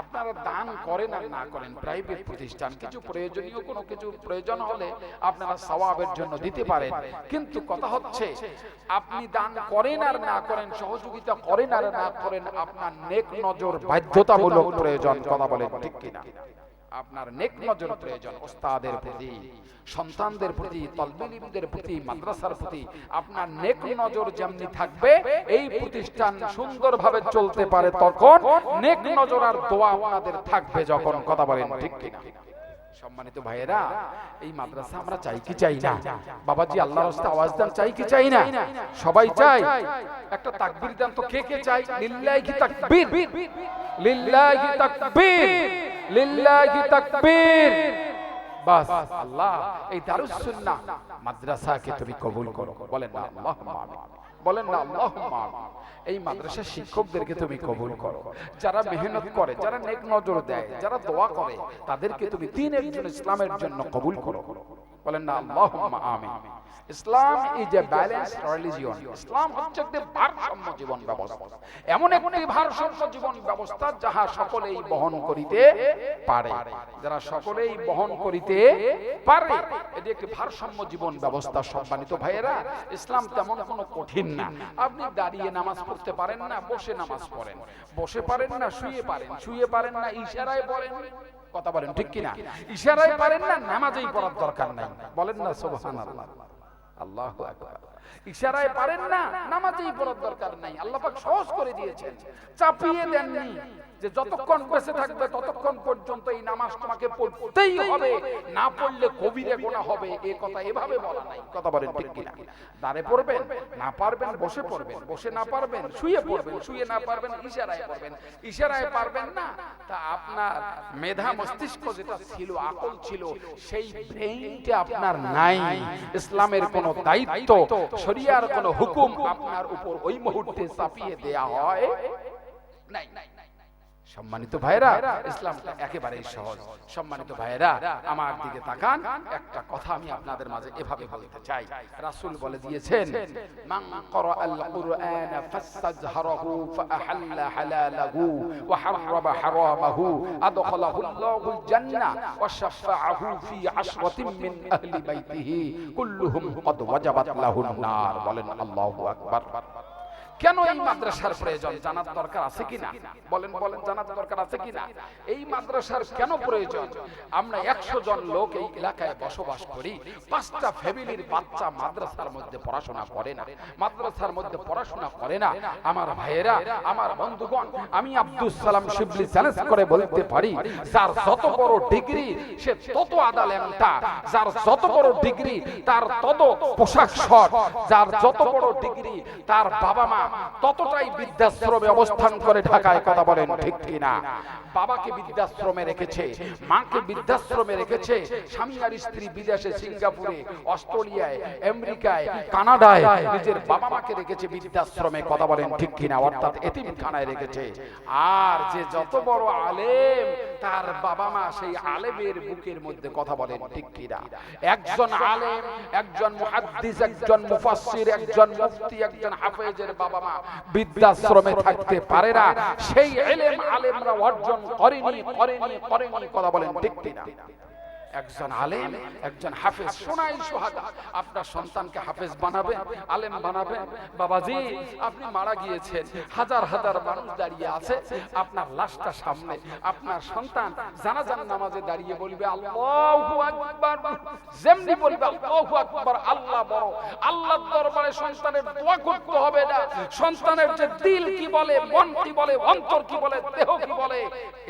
আপনারা দান করেন আর না করেন, প্রাইভেট প্রতিষ্ঠান কিছু প্রয়োজনীয় কোনো কিছু প্রয়োজন হলে আপনারা সওয়াবের জন্য দিতে পারেন। কিন্তু কথা হচ্ছে, আপনি দান করেন আর না করেন, সহযোগিতা করেন আর না করেন, আপনার নেক নজর বাধ্যতামূলক প্রয়োজন। কথা বলেন ঠিক কিনা? আপনার নেক নজর প্রয়োজন। ওস্তাদের প্রতি, সন্তানদের প্রতি, তলবে ইলমদের প্রতি, মাদ্রাসার প্রতি আপনার নেক নজর যেমনি থাকবে, এই প্রতিষ্ঠান সুন্দরভাবে চলতে পারে তখন নেক নজর আর দোয়া আপনাদের থাকবে যখন। কথা বলেন ঠিক কিনা? সম্মানিত ভাইয়েরা, এই মাদ্রাসা আমরা চাই কি চাই না? বাবাজি আল্লাহর রাস্তে আওয়াজ দেন, চাই কি চাই না? সবাই চাই। একটা তাকবীর দেন তো, কে কে চাই? লিল্লাহি তাকবীর, লিল্লাহি তাকবীর, লিল্লাহি তাকবীর। বাস, আল্লাহ এই দারুস সুন্নাহ মাদ্রাসাকে তুমি কবুল করো। বলেন না আল্লাহুম্মা আমিন, বলেন না আল্লাহুম্মা আমিন। এই মাদ্রাসার শিক্ষকদেরকে তুমি কবুল করো, যারা মেহনত করে, যারা নেক নজর দেয়, যারা দোয়া করে, তাদেরকে তুমি দ্বীনের জন্য, ইসলামের জন্য কবুল করো। বলেন না আল্লাহুম্মা আমিন। ইসলাম ইজ এ ব্যালেন্সড রিলিজিয়ন। ইসলাম হচ্ছে একটি ভারসাম্য জীবন ব্যবস্থা, এমন একটি ভারসাম্য জীবন ব্যবস্থা যাহা সকলেই বহন করিতে পারে, যারা সকলেই বহন করিতে পারে। এটি একটি ভারসাম্য জীবন ব্যবস্থা। সম্মানিত ভাইয়েরা, ইসলাম তেমন কোনো কঠিন না। আপনি দাঁড়িয়ে নামাজ পড়তে পারেন না, বসে নামাজ পড়েন। বসে পারেন না, শুয়ে পারেন। শুয়ে পারেন না, ইশারায় পড়েন। কথা বলেন ঠিক কিনা? ইশারায় পারেন না, নামাজেই পড়ার দরকার নাই। বলেন না সুবহানাল্লাহ, আল্লাহু আকবার। ইশারায় পারেন না, নামাজেই পড়ার দরকার নাই। আল্লাহ পাক সহজ করে দিয়েছেন, চাপিয়ে দেননি যে যতক্ষণ বেঁচে থাকবে ততক্ষণ পর্যন্ত এই নামাজ তোমাকে পড়তেই হবে, না পড়লে কবিরে গুনাহ হবে। এই কথা এভাবে বলা নাই। কথা বলেন ঠিক কিনা? দাঁড়ে পড়বেন, না পারবেন বসে পড়বেন, বসে না পারবেন শুয়ে পড়বেন, শুয়ে না পারবেন ইশারায় পড়বেন। ইশারায় পারবেন না, তা আপনার মেধা মস্তিষ্ক যেটা ছিল, আকল ছিল, সেই ব্রেইনটা আপনার নাই। ইসলামের কোন দায়িত্ব, শরিয়ার কোন হুকুম আপনার উপর ওই মুহূর্তে চাপিয়ে দেয়া হয় নাই। সম্মানিত ভাইরা, ইসলামটা একেবারেই সহজ। সম্মানিত ভাইরা, আমার দিকে তাকান, একটা কথা আমি আপনাদের মাঝে এভাবে বলতে চাই। রাসূল বলে দিয়েছেন, মান ক্বারাআল কুরআনা ফাসতাজহারাহু ফাআহাল্লা হালালাহু ওয়া হাররামা হারামাহু আদখালাহুল্লাহুল জান্নাহ ওয়া শাফাআহু ফি আশরাতিন মিন আহলি বাইতিহি কুল্লুহুম ক্বাদ ওয়াজাবাত লাহুন নার। বলেন আল্লাহু আকবার। কেন এই মাদ্রাসার প্রয়োজন? জানার দরকার আছে কিনা? বলেন বলেন, জানার দরকার আছে কিনা? এই মাদ্রাসার কেন প্রয়োজন? আমরা 100 জন লোক এই এলাকায় বসবাস করি, 5টা ফ্যামিলির বাচ্চা মাদ্রাসার মধ্যে পড়াশোনা করে না, মাদ্রাসার মধ্যে পড়াশোনা করে না। আমার ভাইয়েরা, আমার বন্ধুগণ, আমি আব্দুল সালাম শিবলি চ্যালেঞ্জ করে বলতে পারি, যার যত বড় ডিগ্রি সে তত আদা ল্যাংটা, যার যত বড় ডিগ্রি তার তত পোশাক শট, যার যত বড় ডিগ্রি তার বাবা মা ততটাই বৃদ্ধাশ্রমে অবস্থান করে ঢাকায়। কথা বলেন ঠিক কিনা? বাবাকে বৃদ্ধাশ্রমে রেখেছে, মাকে বৃদ্ধাশ্রমে রেখেছে, স্বামী আর স্ত্রী বিদেশে, সিঙ্গাপুরে, অস্ট্রেলিয়ায়, আমেরিকায়, কানাডায় নিজের বাবা মাকে রেখেছে বৃদ্ধাশ্রমে। কথা বলেন ঠিক কিনা? অর্থাৎ এতিমখানায় রেখেছে। আর যে যত বড় আলেম, তার বাবা মা সেই আলেমের বুকের মধ্যে। কথা বলেন ঠিক কিনা? একজন আলেম, একজন মুহাদ্দিস, একজন মুফাসসির, একজন মুফতি, একজন হাফেজের বাবা মা বৃদ্ধাশ্রমে থাকতে পারে না। সেই ইলম আলেমরা অর্জন করেনি। কথা বলেন ঠিক কিনা? একজন আলেম, একজন হাফেজ। শোনাই সোহাগা, আপনার সন্তানকে হাফেজ বানাবে, আলেম বানাবে। বাবাজি, আপনি মারা গিয়েছেন, হাজার হাজার মানুষ দাঁড়িয়ে আছে আপনার লাশটা সামনে। আপনার সন্তান জানাজার নামাজে দাঁড়িয়ে বলবে আল্লাহু আকবার। যেমনি বলবে আল্লাহু আকবার, আল্লাহ বড়, আল্লাহর দরবারে সন্তানের দোয়া করতে হবে না। সন্তানের যে দিল কি বলে, মন কি বলে, অন্তর কি বলে, দেহ কি বলে,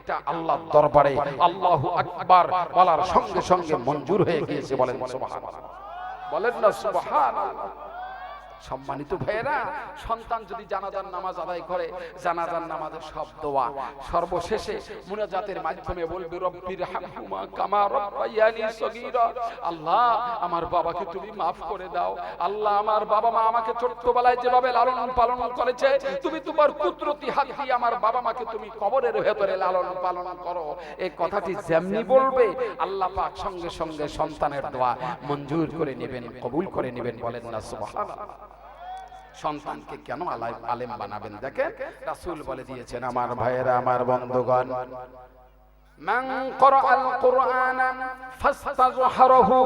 এটা আল্লাহর দরবারে আল্লাহু আকবার বলার সঙ্গে সঙ্গে মঞ্জুর হয়ে গিয়েছে। বলেন সুবহানাল্লাহ, বলেন না সুবহানাল্লাহ। সম্মানিত ভাইয়েরা, সন্তান যদি জানাজার নামাজ আদায় করে, জানাজার নামাজের সব দোয়া সর্বশেষে মুনাজাতের মাধ্যমে বলবে রব্বির হামহুমা কামা রাব্বায়ানি সগীরা। আল্লাহ, আমার বাবাকে তুমি মাফ করে দাও। আল্লাহ, আমার বাবা মা আমাকে ছোট্টবেলায় যেভাবে লালন পালন করেছে, তুমি তোমার কুদরতি হাত দিয়ে আমার বাবা মাকে তুমি কবরের ভেতরে লালন পালন করো। এই কথাটি যেমনি বলবে, আল্লাহ পাক সঙ্গে সঙ্গে সন্তানের দোয়া মঞ্জুর করে নেবেন, কবুল করে নেবেন। বলেন না সুবহানাল্লাহ। সন্তানকে কেন আলেম বানাবেন? দেখেন, রাসূল বলে দিয়েছেন, আমার ভাইয়েরা, আমার বন্ধুগণ, মান ক্বারাআল কুরআনা ফাসতাযহারাহু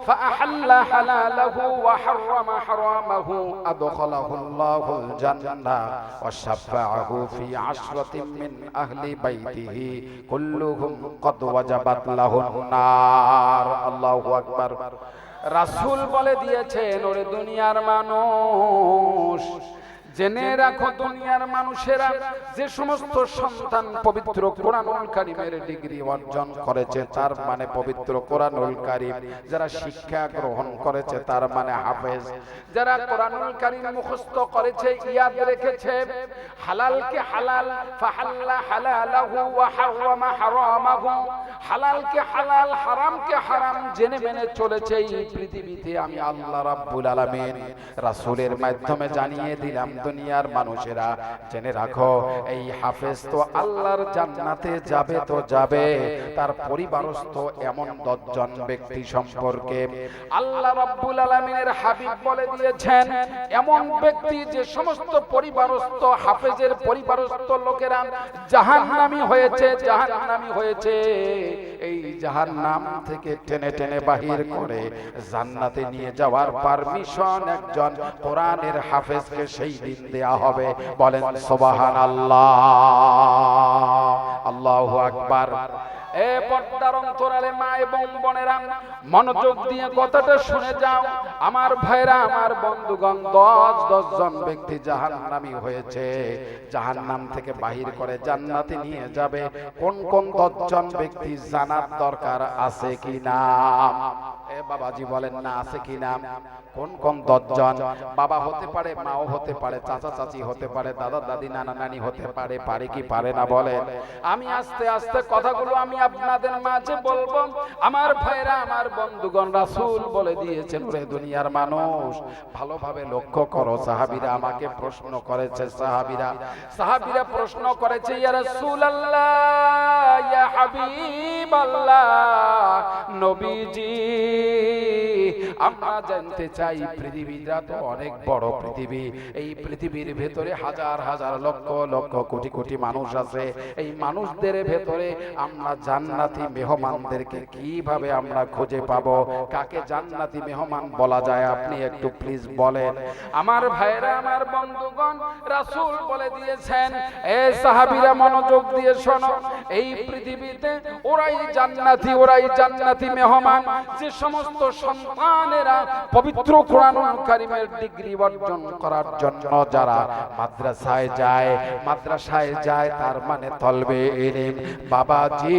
ফাআহাল্লা হালালাহু ওয়া হাররামা হারামাহু আদখালাহুল্লাহুল জান্নাহ ওয়া শাফাআহু ফি আশরাতিন মিন আহলি বাইতিহি কুল্লুহুম ক্বাদ ওয়াজাবাত লাহুন নার। আল্লাহু আকবার। রাসূল বলে দিয়েছেন, ওরে দুনিয়ার মানুষ, জেনে রাখো, দুনিয়ার মানুষেরা যে সমস্ত সন্তান পবিত্র কোরআনুল কারীমের ডিগ্রি অর্জন করেছে, তার মানে পবিত্র কোরআনুল কারীম যারা শিক্ষা গ্রহণ করেছে, তার মানে হাফেজ, যারা কোরআনুল কারীম মুখস্থ করেছে, ইয়াদ রেখেছে, হালালকে হালাল, ফাহাল্লা হালালাহু ওয়া হাররামা হারামাহু, হালালকে হালাল, হারামকে হারাম জেনে মেনে চলেছে। এই পৃথিবীতে আমি আল্লাহ রাব্বুল আলামিন রাসূলের মাধ্যমে জানিয়ে দিলাম, দুনিয়ার মানুষেরা জেনে রাখো, এই হাফেজ তো আল্লাহর জান্নাতে যাবে তো যাবে, তার পরিবারস্থ এমন 10 জন ব্যক্তি সম্পর্কে আল্লাহ রাব্বুল আলামিনের হাবিব বলে দিয়েছেন, এমন ব্যক্তি যে সমস্ত পরিবারস্থ হাফেজের পরিবারস্থ লোকেরা জাহান্নামী হয়েছে, জাহান্নামী হয়েছে, এই জাহান্নাম থেকে টেনে টেনে বাহির করে জান্নাতে নিয়ে যাওয়ার পারমিশন একজন কোরআনের হাফেজকে সেই দিন দেয়া হবে। বলেন সুবহানাল্লাহ, আল্লাহু আকবার। এ পর্দার অন্তরালে মা এবং বোনেরা, মনোযোগ দিয়ে কথাটা শুনে যাও। আমার ভাইরা, আমার বন্ধুগণ, 10 জন ব্যক্তি জাহান্নামী হয়েছে, জাহান্নাম থেকে বাহির করে জান্নাতে নিয়ে যাবে। কোন কোন 10 জন ব্যক্তি জানার দরকার আছে কি না? এ বাবাজি বলেন না, আছে কি না? কোন কোন 10 জন? বাবা হতে পারে, মাও হতে পারে, চাচা চাচি হতে পারে, দাদা দাদি নানা নানি হতে পারে, পারে কি পারে না? বলেন। আমি আস্তে আস্তে কথাগুলো আমি আপনাদের মাঝে বলবো, আমার ভাইরা, আমার বন্ধুগণ, রাসূল বলে দিয়েছেন, ওরে দুনিয়ার মানুষ ভালোভাবে লক্ষ্য করো। সাহাবীরা আমাকে প্রশ্ন করেছে, সাহাবীরা প্রশ্ন করেছে, ইয়া রাসূলুল্লাহ, ইয়া হাবিবাল্লাহ, নবীজি, আমরা জানতে চাই পৃথিবীটা তো অনেক বড় পৃথিবী, এই পৃথিবীর ভেতরে হাজার হাজার লক্ষ লক্ষ কোটি কোটি মানুষ আছে, এই মানুষদের ভেতরে আমরা জান্নাতি মেহমানদেরকে কিভাবে আমরা খুঁজে পাবো? কাকে জান্নাতি মেহমান বলা যায়? আপনি একটু প্লিজ বলেন। আমার ভাইরা, আমার বন্ধুগণ, রাসূল বলে দিয়েছেন, এই সাহাবীরা মনোযোগ দিয়ে শোনো, এই পৃথিবীতে ওরাই জান্নাতি মেহমান, যে সমস্ত সন্তানেরা পবিত্র কোরআনুল কারীমের ডিগ্রি অর্জন করার জন্য যারা মাদ্রাসায় যায়, তার মানে তলবে ইলম। বাবাজি,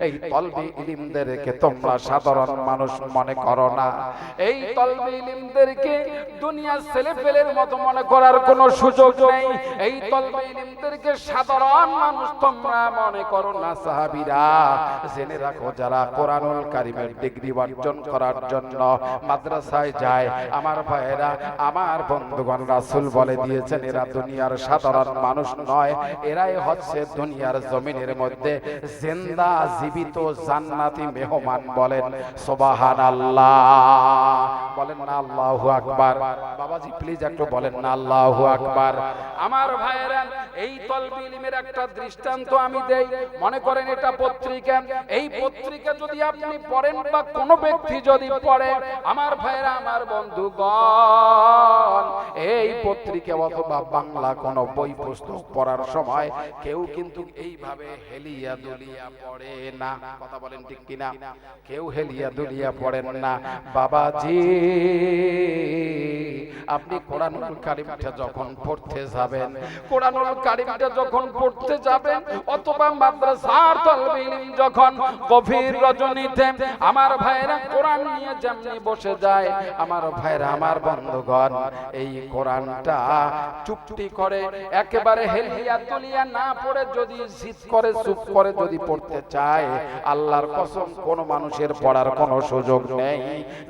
এই তলবে ইলমদেরকে তোমরা সাধারণ মানুষ মনে করো না, এই তলবে ইলমদেরকে দুনিয়ার ছেলেপেলের মতো মনে করার কোনো সুযোগ নেই, এই তলবে ইলমদেরকে সাধারণ মানুষ তোমরা মনে করো না। সাহাবীরা জেনে রাখো, যারা কোরআনুল কারীমের ডিগ্রি অর্জন করার জন্য মাদ্রাসায় যায়, আমার ভাইয়েরা, আমার বন্ধুগণ, রাসূল বলে দিয়েছেন, এরা দুনিয়ার সাধারণ মানুষ নয়, এরাই হচ্ছে দুনিয়ার জমিনের মধ্যে জিন্দা জীবিত জান্নাতি মেহমান। বলেন সুবহানাল্লাহ, বলেন না আল্লাহু আকবার। বাবাজি প্লিজ একটু বলেন না আল্লাহু আকবার। আমার ভাইয়েরা, এই তলবে ইলমের একটা দৃষ্টান্ত আমি দেই। মনে করেন এটা পত্রিকা, এই পত্রিকা যদি আপনি পড়েন বা কোনো ব্যক্তি যদি পড়ে, আমার ভাইয়েরা, আমার বন্ধুগণ, এই পত্রিকা অথবা বাংলা কোনো বই পুস্তক পড়ার সময় কেউ কিন্তু এইভাবে হেলিয়া দুলিয়া পড়ে না। কথা বলেন ঠিক কিনা? কেউ হেলিয়া দুলিয়া পড়েন না। বাবাজি, আপনি কোরআনুল কারীমটা যখন পড়তে যাবেন, অথবা মাদ্রাসার তলবে ইলম যখন গভীর রজনীতে আমার ভাইরা কোরআন নিয়ে যেমনি বসে যায়, আমার ভাইরা, আমার বন্ধুগণ, এই কোরআনটা চুপটি করে একেবারে হেলিয়া তুলিয়া না পড়ে যদি জিদ করে চুপ করে যদি পড়তে চায়, আল্লাহর কসম কোন মানুষের পড়ার কোনো সুযোগ নেই।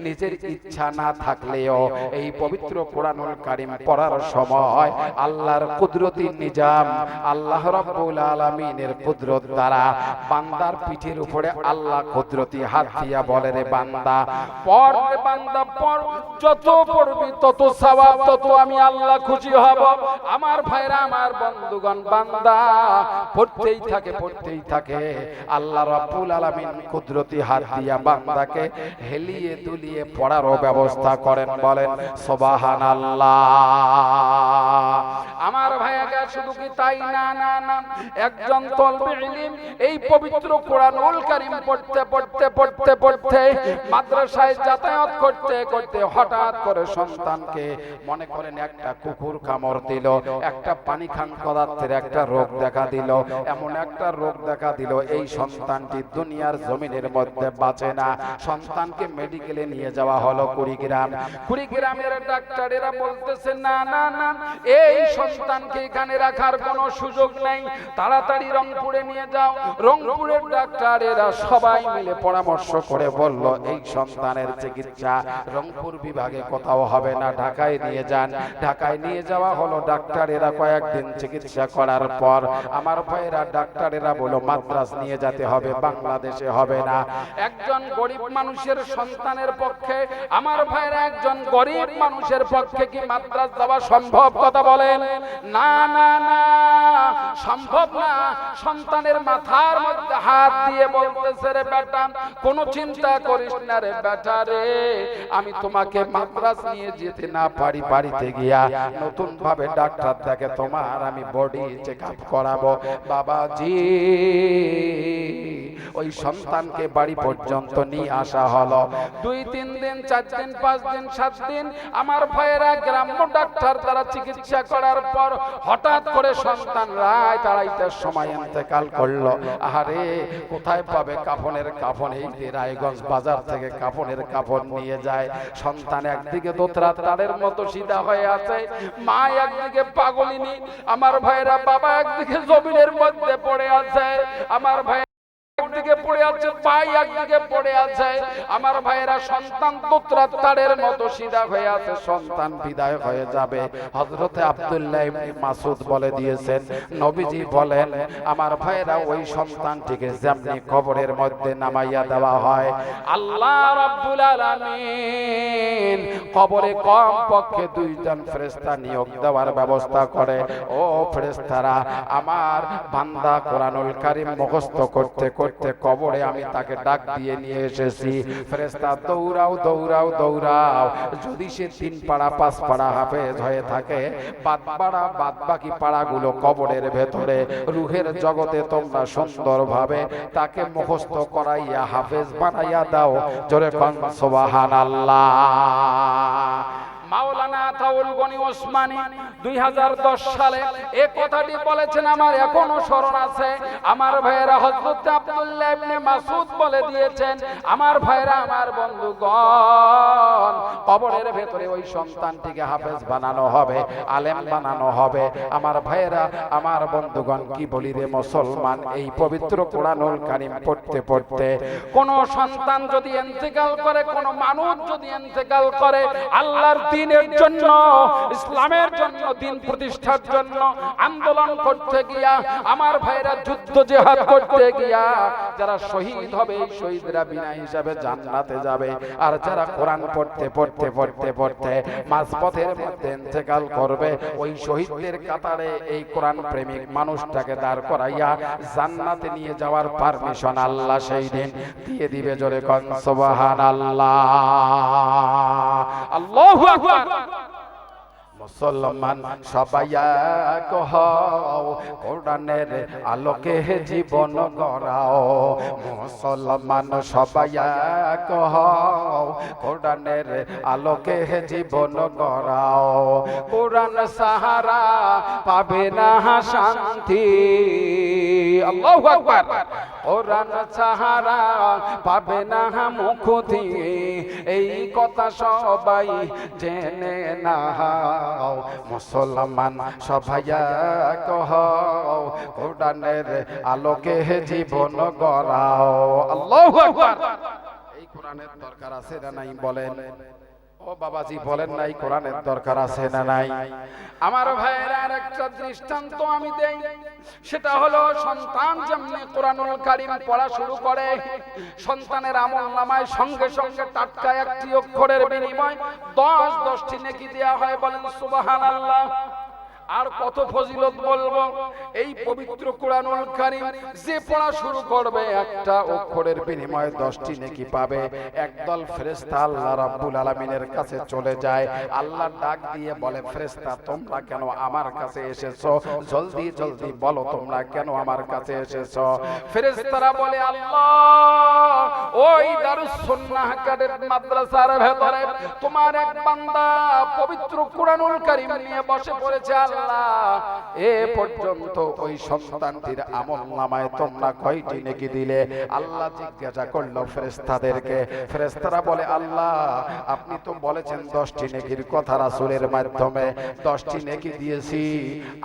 নিজের ইচ্ছা না থাকলেও এই পবিত্র কোরআনুল কারীম পড়ার সময় আল্লাহর কুদরতি নিজাম, আল্লাহ রাব্বুল আলামিনের কুদরত দ্বারা বান্দার পিঠের উপরে আল্লাহ কুদরতি হাত দিয়া বলে, রে বান্দা পড়, রে বান্দা পড়, যত পড়বি তত সওয়াব, তত আমি আল্লাহ খুশি হব। আমার ভাইরা, আমার বন্ধুগণ, বান্দা পড়তেই থাকে, আল্লাহ রাব্বুল আলামিন কুদরতি হাত দিয়া বান্দাকে হেলিয়ে দুলিয়ে পড়ারও ব্যবস্থা করেন। বলেন সুবহানাল্লাহ। আমার ভাইয়াকে শুধু কি তাই না, একজন তলবে ইলম এই পবিত্র কোরআনুল কারীম পড়তে মাদ্রাসায় যাতায়াত করতে হঠাৎ করে সন্তানকে, মনে করেন একটা কুকুর কামড় দিল, একটা পানি খান পদার্থের একটা রোগ দেখা দিল, এমন একটা রোগ দেখা দিল, এই সন্তানটি দুনিয়ার জমিনের মধ্যে বাঁচে না। সন্তানকে মেডিকেলে নিয়ে যাওয়া হলো কুড়িগ্রামের ডাক্তারেরা বলতেছে, না, এই সন্তানকে এখানে রাখার কোনো সুযোগ নেই, তাড়াতাড়ি রংপুরে নিয়ে যাও। রংপুরের ডাক্তারেরা সবাই মিলে পরামর্শ করে বলল, এই সন্তানের চিকিৎসা রংপুর বিভাগে কোথাও হবে না, ঢাকায় নিয়ে যান। ঢাকায় নিয়ে যাওয়া হলো। ডাক্তারেরা কয়েকদিন চিকিৎসা করার পর, আমার ভাইয়েরা, ডাক্তারেরা বলল মাদ্রাস নিয়ে যেতে হবে, বাংলাদেশে হবে না। একজন গরিব মানুষের সন্তানের পক্ষে, আমার ভাইয়েরা, একজন গরিব মানুষের পক্ষে কি মাদ্রাস যাওয়া সম্ভব? কথা বলেন না, সম্ভব না। সন্তানের মাথার মধ্যে হাত দিয়ে বলতেছে, রে বেটা, কোনো চিন্তা করিস না রে বেটা রে, আমি তোমাকে মাদ্রাস নিয়ে যেতে না পারি, বাড়িতে গিয়া নতুন ভাবে ডাক্তার দেখে তোমার আমি বডি চেক আপ করাবো। বাবাজি, ওই সন্তানকে বাড়ি পর্যন্ত নিয়ে আসা হলো। 2-3 দিন, 4 দিন, 5 দিন, 7 দিন আমার ভাইয়েরা গ্রাম্য ডাক্তার দ্বারা চিকিৎসা করার পর হঠাৎ করে সন্তান রাত 2:30টার সময় ইন্তেকাল করলো। আরে কোথায় পাবে কাফনের কাফন? এই যে রায়গঞ্জ বাজার থেকে কাফনের কাফন নিয়ে যায়। সন্তান একদিকে দোতরা তারের মতো সিধা হয়ে আছে, মা একদিকে পাগলিনী, আমার ভাইয়েরা বাবা একদিকে জমিনের মধ্যে পড়ে আছে, আমার ভাই একদিকে পড়ে আছে, ভাই একদিকে পড়ে আছে, আমার ভাইয়েরা সন্তান দোতরা তারের মতো সিধা হয়ে আছে, সন্তান বিদায় হয়ে যাবে। হযরতে আব্দুল্লাহ ইবনে মাসউদ বলে দিয়েছেন, নবীজি বলেন আমার ভাইয়েরা ওই সন্তানটিকে যেমনি কবরের মধ্যে নামাইয়া দেওয়া হয়, আল্লাহ রাব্বুল আলামিন কবরে কম পক্ষে 2 জন ফেরেশতা নিয়োগ দেওয়ার ব্যবস্থা করে। ও ফেরেশতারা, আমার বান্দা কোরআনুল কারীম মুখস্থ করতে করতে কবরে আমি তাকে ডাক দিয়ে নিয়ে এসেছি। ফেরেশতা দৌড়াও দৌড়াও দৌড়াও, যদি সে 3 পাড়া 5 পাড়া হাফেজ হয়ে থাকে, বাদ বাকি পাড়াগুলো কবরের ভেতরে রূহের জগতে তোমরা সুন্দরভাবে তাকে মুখস্থ করাইয়া হাফেজ বানাইয়া দাও। জোরে কোন সুবহানাল্লাহ। মাওলানা আতাউল গনি ওসমানী 2010 সালে এই কথাটি বলেছেন, আমার এখনো স্মরণ আছে। আমার ভাইয়েরা হযরত আব্দুল্লাহ ইবনে মাসউদ বলে দিয়েছেন, আমার ভাইয়েরা আমার বন্ধুগণ, কবরের ভেতরে ওই সন্তানটিকে হাফেজ বানানো হবে, আলেম বানানো হবে। আমার ভাইয়েরা আমার বন্ধুগণ, কি বলি রে মুসলমান, এই পবিত্র কোরআনুল কারীম পড়তে পড়তে কোন সন্তান যদি ইন্তেকাল করে, কোন মানুষ যদি ইন্তেকাল করে, আল্লাহর দ্বীনের জন্য, ইসলামের জন্য, দ্বীন প্রতিষ্ঠার জন্য আন্দোলন করতে গিয়া, আমার ভাইরা যুদ্ধ জিহাদ করতে গিয়া যারা শহীদ হবে, এই শহীদরা বিনা হিসাবে জান্নাতে যাবে। আর যারা কোরআন পড়তে পড়তে পড়তে পড়তে মাঝপথের মধ্যে ইন্তেকাল করবে, ওই শহীদদের কাতারে এই কোরআন প্রেমিক মানুষটাকে দাঁড় করাইয়া জান্নাতে নিয়ে যাওয়ার পারমিশন আল্লাহ সেই দিন দিয়ে দিবে। জোরে কোন সুবহানাল্লাহ। আল্লাহু আকবার। মুসলমান সবাই এক হও, কোরআনের আলোকে জীবন গড়াও। মুসলমান সবাই এক হও, কোরআনের আলোকে জীবন গড়াও। কোরআন সাহারা পাবে না শান্তি। আল্লাহু আকবার। কোরআন সাহারা পাবে না মুক্তি, এই কথা সবাই জেনে নাও। মুসলমান সবাই এক হও, কোরআনের আলোকে জীবন গড়াও। আল্লাহু আকবার। এই কোরআনের দরকার আছে না নাই বলেন? ও বাবাজি বলেন না, এই কোরআনের দরকার আছে না নাই? আমার ভাইয়েরা একটা দৃষ্টান্ত আমি দেই, সেটা হলো সন্তান যেমনি কোরআনুল কারীম পড়া শুরু করে, সন্তানের আমলনামায় সঙ্গে সঙ্গে টাটকা একটি অক্ষরের বিনিময় 10টি নেকি দেয়া হয়। বলেন সুবহানাল্লাহ। আর কত ফজিলত বলবো। এই পবিত্র কোরআনুল কারীম যে পড়া শুরু করবে, একটা অক্ষরের বিনিময়ে 10টি নেকি পাবে। একদল ফেরেশতা আল্লাহ রাব্বুল আলামিনের কাছে চলে যায়। আল্লাহ ডাক দিয়ে বলে, ফেরেশতা তোমরা কেন আমার কাছে এসেছো? জলদি জলদি বলো তোমরা কেন আমার কাছে এসেছো? ফেরেশতারা বলে, আল্লাহ ওই দারুস সুন্নাহ ক্যাডেট মাদ্রাসার ভেতরে তোমার এক বান্দা পবিত্র কোরআনুল কারীম নিয়ে বসে পড়েছে। এ পর্যন্ত ওই সন্তানটির আমলনামায় তোমরা কয়টি নেকি দিলে? আল্লাহ জিজ্ঞাসা করলো ফেরেশতাদেরকে। ফেরেশতারা বলে, আল্লাহ আপনি তো বলেছেন 10টি নেকির কথা রাসূলের মাধ্যমে, 10টি নেকি দিয়েছি,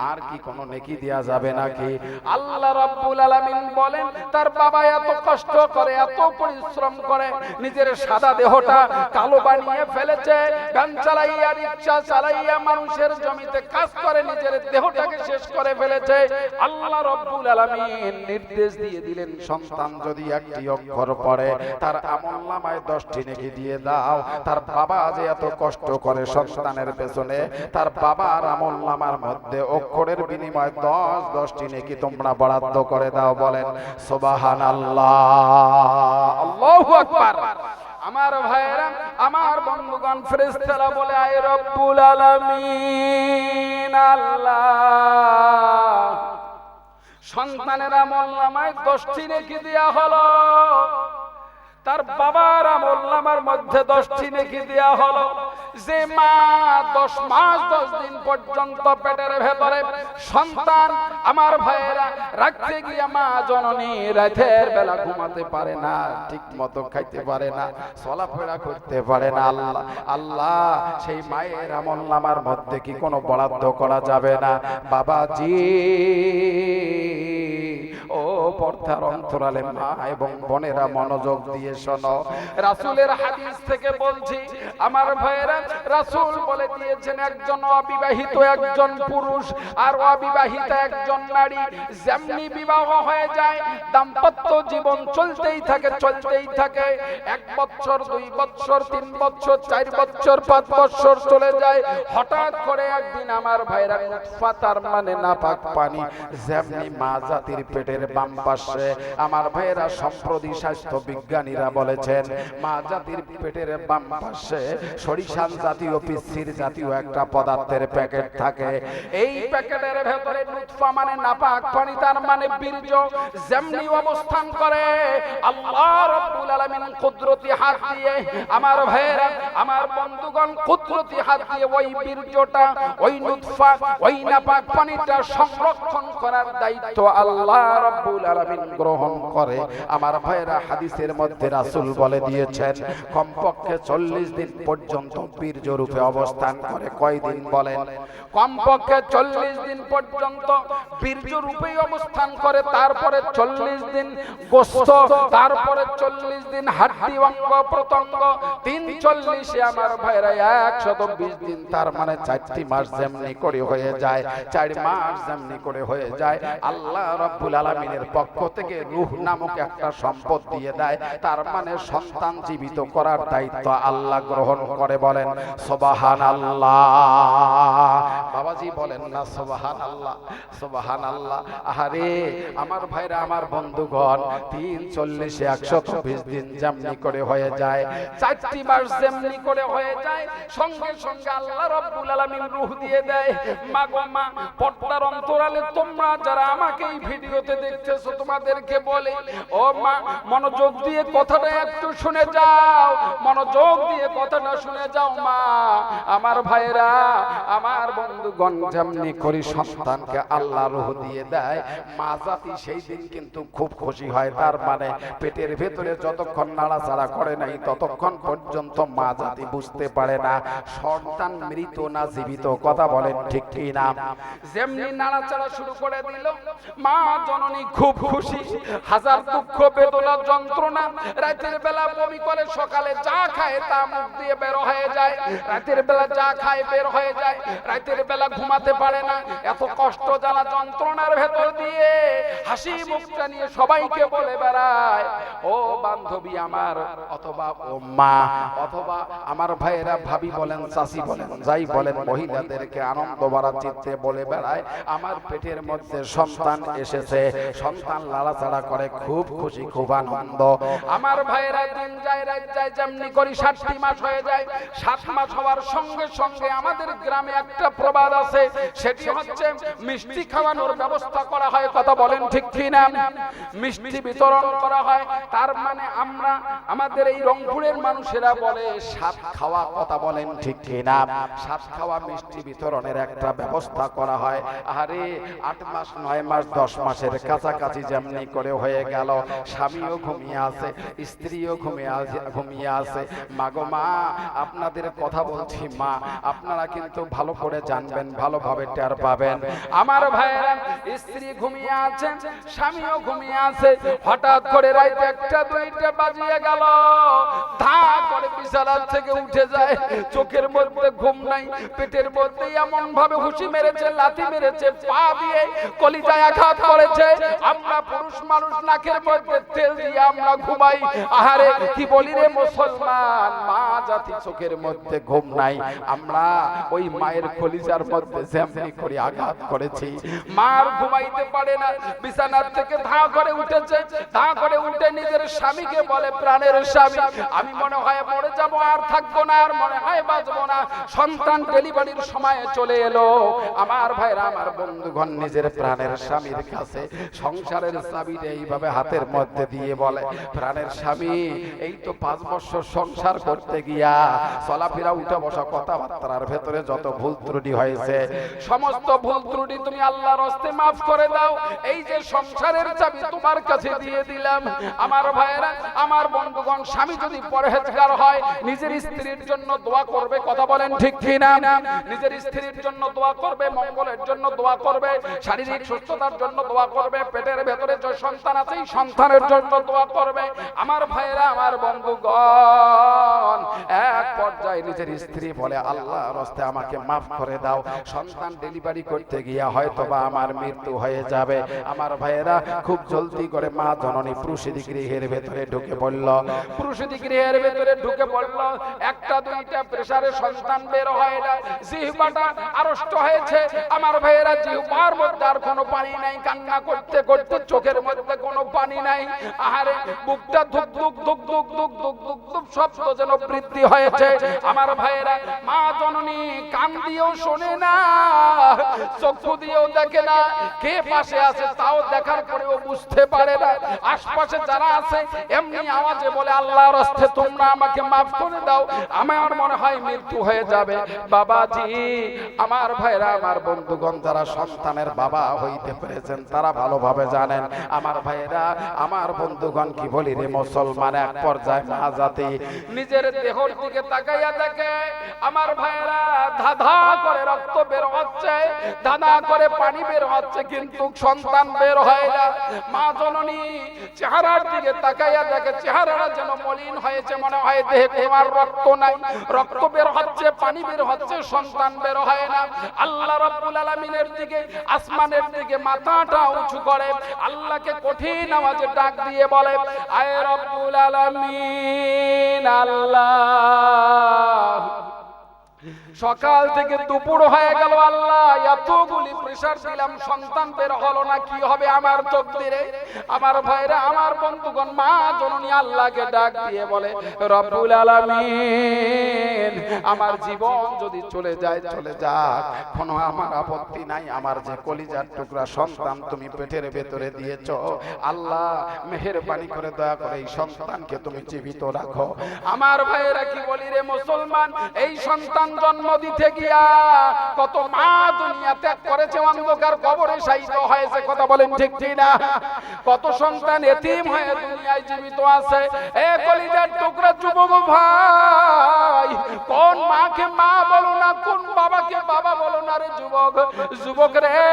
আর কি কোনো নেকি দেয়া যাবে নাকি? আল্লাহ রাব্বুল আলামিন বলেন, তার বাবা এত কষ্ট করে, এত পরিশ্রম করে, নিজের সাদা দেহটা কালো বানিয়ে ফেলেছে, গান চালাইয়া রিকশা চালাইয়া মানুষের জমিতে কাজ করে নিজের দেহটাকে শেষ করে ফেলেছে। আল্লাহ রাব্বুল আলামিন নির্দেশ দিয়ে দিলেন, সন্তান যদি একটি অক্ষর পড়ে, তার আমলনামায় 10টি নেকি দিয়ে দাও। তার বাবা যে এত কষ্ট করে সন্তানের পেছনে, তার বাবার আমলনামার মধ্যে অক্ষরের বিনিময়ে 10টি নেকি তোমরা বরাদ্দ করে দাও। বলেন সুবহানাল্লাহ। আল্লাহু আকবার। আমার ভাইয়েরা, আমার বন্ধুগণ, ফেরেশতারা বলে, আয় রব্বুল আলামিন, আল্লাহ সন্তানের আমলনামায় 10টি নেকি দেয়া হলো, তার বাবার আমলনামার মধ্যে 10টি নেকি দেয়া হলো। যে মা 10 মাস 10 দিন পর্যন্ত পেটের ভেতরে সন্তান আমার ভাইয়েরা রাখতে গিয়ে মা জননী রাতের বেলা ঘুমাতে পারে না, ঠিক মতো খাইতে পারে না, চলাফেরা করতে পারে না, আল্লাহ আল্লাহ সেই মায়ের আমলনামার মধ্যে কি কোনো বরাদ্দ করা যাবে না? বাবাজি ও পর্দার অন্তরালে মা এবং বোনেরা মনোযোগ দিয়ে শোনো, রাসূলের হাদিস থেকে বলছি আমার ভাইয়েরা, রাসূল বলে দিয়েছেন একজন অবিবাহিত একজন পুরুষ আর অবিবাহিত একজন নারী যেমনি বিবাহ হয়ে যায়, দাম্পত্য জীবন চলতেই থাকে 1 বছর 2 বছর 3 বছর 4 বছর 5 বছর চলে যায়, হঠাৎ করে একদিন আমার ভাইয়েরা নুতফা তার মানে নাপাক পানি যেমনি মা জাতির পেটের বাম পাশে, আমার ভাইয়েরা সম্প্রতি স্বাস্থ্য বিজ্ঞানীরা বলেছেন মা জাতির পেটের বাম পাশে সরিষার জাতীয় পিচ্ছির জাতীয় একটা পদার্থের প্যাকেট থাকে। এই প্যাকেটের ভেতরে নুতফা মানে নাপাক পানি তার মানে বীর্য যেমনি অবস্থান করে, আল্লাহ রাব্বুল আলামিন কুদরতি হাত দিয়ে আমার ভাইয়েরা আমার বন্ধুগণ কুদরতি হাত দিয়ে ওই বীর্যটা ওই নুতফা ওই নাপাক পানিটা সংরক্ষণ করার দায়িত্ব আল্লাহ রাব্বুল আলামিন গ্রহণ করে। আমার ভাইয়েরা হাদিসের মধ্যে রাসূল বলে দিয়েছেন কমপক্ষে 40 দিন পর্যন্ত বীর্য রূপে অবস্থান করে। কয়দিন বলেন? কমপক্ষে 40 দিন পর্যন্ত বীর্য রূপে অবস্থান করে, তারপরে 40 দিন গোশত, তারপরে 40 দিন হাড্ডি অঙ্গ প্রত্যঙ্গ, 340 আমার ভাইরা 120 দিন, তার মানে 4টি মাস যেমনি করে হয়ে যায়, 4 মাস যেমনি করে হয়ে যায়, আল্লাহ রাব্বুল আলামিনের পক্ষ থেকে রূহ নামক একটা সম্পদ দিয়ে দেয়, তার মানে সন্তান জীবিত করার দায়িত্ব আল্লাহ গ্রহণ করে। বলেন সুবহানাল্লাহ। বাবাজি বলেন না সুবহানাল্লাহ সুবহানাল্লাহ। আহারে আমার ভাইরা আমার বন্ধুগণ 340 120 দিন যেমনি করে হয়ে যায়, 4টি মাস যেমনি করে হয়ে যায়, সঙ্গে সঙ্গে আল্লাহ রাব্বুল আলামিন রূহ দিয়ে দেয়। মা গো মা, পর্দার অন্তরালে তোমরা যারা আমাকে এই ভিডিওতে দেখতেছো তোমাদেরকে বলে, ও মা মনোযোগ দিয়ে কথাটা একটু শুনে যাও, মনোযোগ দিয়ে কথাটা শুনে যাও মা। আমার ভাইরা আমার বন্ধুগণ যেমনি করে সন্তানকে আল্লাহ রূহ দিয়ে দেয়, মা জাতি সেই দিন কিন্তু খুব খুশি হয়। তার মানে পেটের ভেতরে যতক্ষণ নাড়াচাড়া করে নাই ততক্ষণ পর্যন্ত মা জাতি বুঝতে পারে না সন্তান মৃত না জীবিত। কথা বলেন ঠিক কি না? যেমনি নাড়াচাড়া শুরু করে দিল মা জননী খুব খুশি, হাজার দুঃখ বেদনা যন্ত্রণা, রাতের বেলা বমি করে, সকালে যা খায় তা মুখ দিয়ে বের হয়ে যায়, রাতের বেলা যা খায় বের হয়ে যায়, রাতের বেলা ঘুমাতে পারে না, এত কষ্ট জ্বালা যন্ত্রণার ভেতর দিয়ে হাসি মুখটা নিয়ে সবাইকে বলে বেড়ায়, ও বান্ধবী আমার, অথবা ও মা, অথবা আমার ভাইয়েরা ভাবি বলেন চাচি বলেন যাই বলেন, মহিলাদেরকে আনন্দ ভরা চিত্তে বলে বেড়ায় আমার পেটের মধ্যে সন্তান এসেছে, সন্তান লাড়াচাড়া করে, খুব খুশি খুব আনন্দ। আমার ভাইয়েরা দিন যায় রাত যায়, যেমনি করি 7টি মাস হয়ে যায়। 7 মাস হওয়ার সঙ্গে সঙ্গে আমাদের গ্রামে একটা প্রবাদ আছে, সেটি হচ্ছে মিষ্টি খাওয়ানোর ব্যবস্থা করা হয়। কথা বলেন ঠিক কি না? মিষ্টি বিতরণ করা হয়, তার মানে আমরা আমাদের এই রংপুরের মানুষেরা বলে সাত খাওয়া। কথা বলেন ঠিক কি না? সাত খাওয়া মিষ্টি বিতরণের একটা ব্যবস্থা করা হয়। আরে 8 মাস 9 মাস 10 মাসের কাছাকাছি যেমনি করে হয়ে গেল, স্বামীও ঘুমিয়ে আছে, স্ত্রীও ঘুমিয়ে আছে। মাগো মা, আপনাদের কথা বলছি মা, আপনারা কিন্তু ভালো করে জানবেন, ভালোভাবে টের পাবেন। আমার ভাইয়েরা স্ত্রী ঘুমিয়ে আছে, স্বামীও ঘুমিয়ে আছে, হঠাৎ করে রাত 1টা 2টা বাজিয়ে গেল, ধা করে বিছানা থেকে উঠে যায়, চোখের মধ্যে ঘুম নাই, পেটের মধ্যে এমন ভাবে হুঁশি মেরেছে, লাথি মেরেছে, পা দিয়ে কলিজায় আঘাত করেছে। আমরা পুরুষ মানুষ নাকের মধ্যে তেল দিয়ে আমরা ঘুমাই। আহারে কি বলি রে মুসলমান, মা জাতি চোখের মধ্যে ঘুম নাই, আমরা ওই মায়ের কলিজার মধ্যে যেমনি করে আঘাত করেছি, মার ঘুমাইতে পারে না, বিছানার থেকে ধা করে উঠেছে, ধা করে উঠে নিজের স্বামীকে বলে প্রাণের স্বামী আমি মনে হয় মরে যাব, আর থাকবো না, আর মনে হয় বাঁচবো না। সন্তান ডেলিভারির সময় চলে এলো। আমার ভাইরা, আমার বন্ধুগণ, নিজের প্রাণের স্বামীর কাছে সংসারের চাবিটা এইভাবে হাতের মধ্যে দিয়ে বলে, প্রাণের স্বামী, এই তো 5 বছর সংসার করতে গিয়া চলাফেরা, উঠা বসা, কথাবার্তার ভেতরে যত ভুল ত্রুটি হয়েছে, সমস্ত ভুল ত্রুটি তুমি আল্লাহর হস্তে মাফ করে দাও। এই যে সংসারের চাবি তোমার কাছে দিয়ে দিলাম। আমার ভাইয়েরা, আমার বন্ধুগণ, স্বামী যদি পরহেজগার হয় নিজের স্ত্রীর জন্য দোয়া করবে, কথা বলেন ঠিক কিনা? নিজের স্ত্রীর জন্য দোয়া করবে, মঙ্গলের জন্য দোয়া করবে, শারীরিক সুস্থতার জন্য দোয়া করবে, পেটের ভেতরে যে সন্তান আছে এই সন্তানের জন্য দোয়া করবে। আমার ভাইয়েরা, আমার বন্ধুগণ, এক পর্যায়ে নিজের স্ত্রী বলে, আল্লাহর হস্তে আমাকে মাফ করে দাও, সন্তান ডেলিভারি করতে গিয়া হয়তোবা আমার মৃত্যু হয়ে যাবে। আমার ভাইয়েরা, খুব জলদি করে মা জননী প্রসূতি গৃহের ভেতরে ঢুকে পড়ল। প্রসূতি গৃহের ভেতরে ঢুকে পড়ল, একটা দুইটা প্রেসারে সন্তান বের হয় না, জিহ্বাটা আড়ষ্ট হয়েছে। আমার ভাইয়েরা, জিহ্বার মধ্যে আর কোনো পানি নাই, কান্না করতে করতে চোখের মধ্যে কোনো পানি নাই। আহারে, বুকটা ধুক ধুক ধুক ধুক ধুক ধুক ধুক ধুক শব্দ যেন বৃদ্ধি হয়েছে। আমার ভাইয়েরা, মা জননী কান দিয়েও শোনে না, চক্ষু দিয়েও দেখে না, কে পাশে আছে তাও দেখার পরেও বুঝতে পারে না। আশপাশে যারা আছে এমনি আওয়াজে বলে, আল্লাহর হস্তে তোমরা আমাকে মাফ করে দাও, আমার মনে হয় মৃত্যু হয়ে যাবে। বাবাজি, আমার ভাইরা, আমার বন্ধুগণ, যারা সন্তানের বাবা হইতে পেরেছেন তারা ভালোভাবে জানেন। আমার ভাইরা, আমার বন্ধুগণ, কি বলি রে মুসলমান, এক পর্যায়ে মা জাতি নিজের দেহর দিকে তাকাইয়া দেখে, আমার ভাইরা, ধাঁধা করে রক্ত বের হচ্ছে, ধাঁধা করে পানি বের হচ্ছে, কিন্তু সন্তান বের হয় না। মা জননী চেহারার দিকে তাকাইয়া দেখে চেহারাটা যেন মলিন হয়েছে, মনে হয় দেহে তোমার রক্ত নাই, রক্ত বের হচ্ছে, পানি বের হচ্ছে, সন্তান বের হয় না। আল্লাহ রাব্বুল আলামিনের দিকে, আসমানের দিকে মাথাটা উঁচু করে আল্লাহকে কঠিন আওয়াজে ডাক দিয়ে বলে, আয় রাব্বুল আলামিন, আল্লাহ, সকাল থেকে দুপুর হয়ে গেল, আল্লাহ এতগুলি প্রেসার দিলাম, সন্তান বের হলো না, কি হবে আমার তকদিরে? আমার ভাইরা, আমার বন্ধুগণ, মা জননী আল্লাহকে ডাক দিয়ে বলে, রব্বুল আলামিন, আমার জীবন যদি চলে যায় চলে যাক, কোনো আমার আপত্তি নাই, আমার যে কলিজার টুকরা সন্তান তুমি পেটের ভেতরে দিয়েছো, আল্লাহ মেহেরবানি করে দয়া করে এই সন্তানকে তুমি জীবিত রাখো। আমার ভাইরা, কি বলি রে মুসলমান, এই সন্তান জন্ম দিতে গিয়া কত মা দুনিয়া ত্যাগ করেছে, অন্ধকার কবরে শায়িত হয়েছে, কথা বলেন ঠিক কিনা? কত সন্তান এতিম হয়ে দুনিয়ায় জীবিত আছে। এ কলিজার টুকরা যুবক ভাই, কোন মাকে মা বলো না, কোন বাবাকে বাবা বলো না রে যুবক। যুবক রে,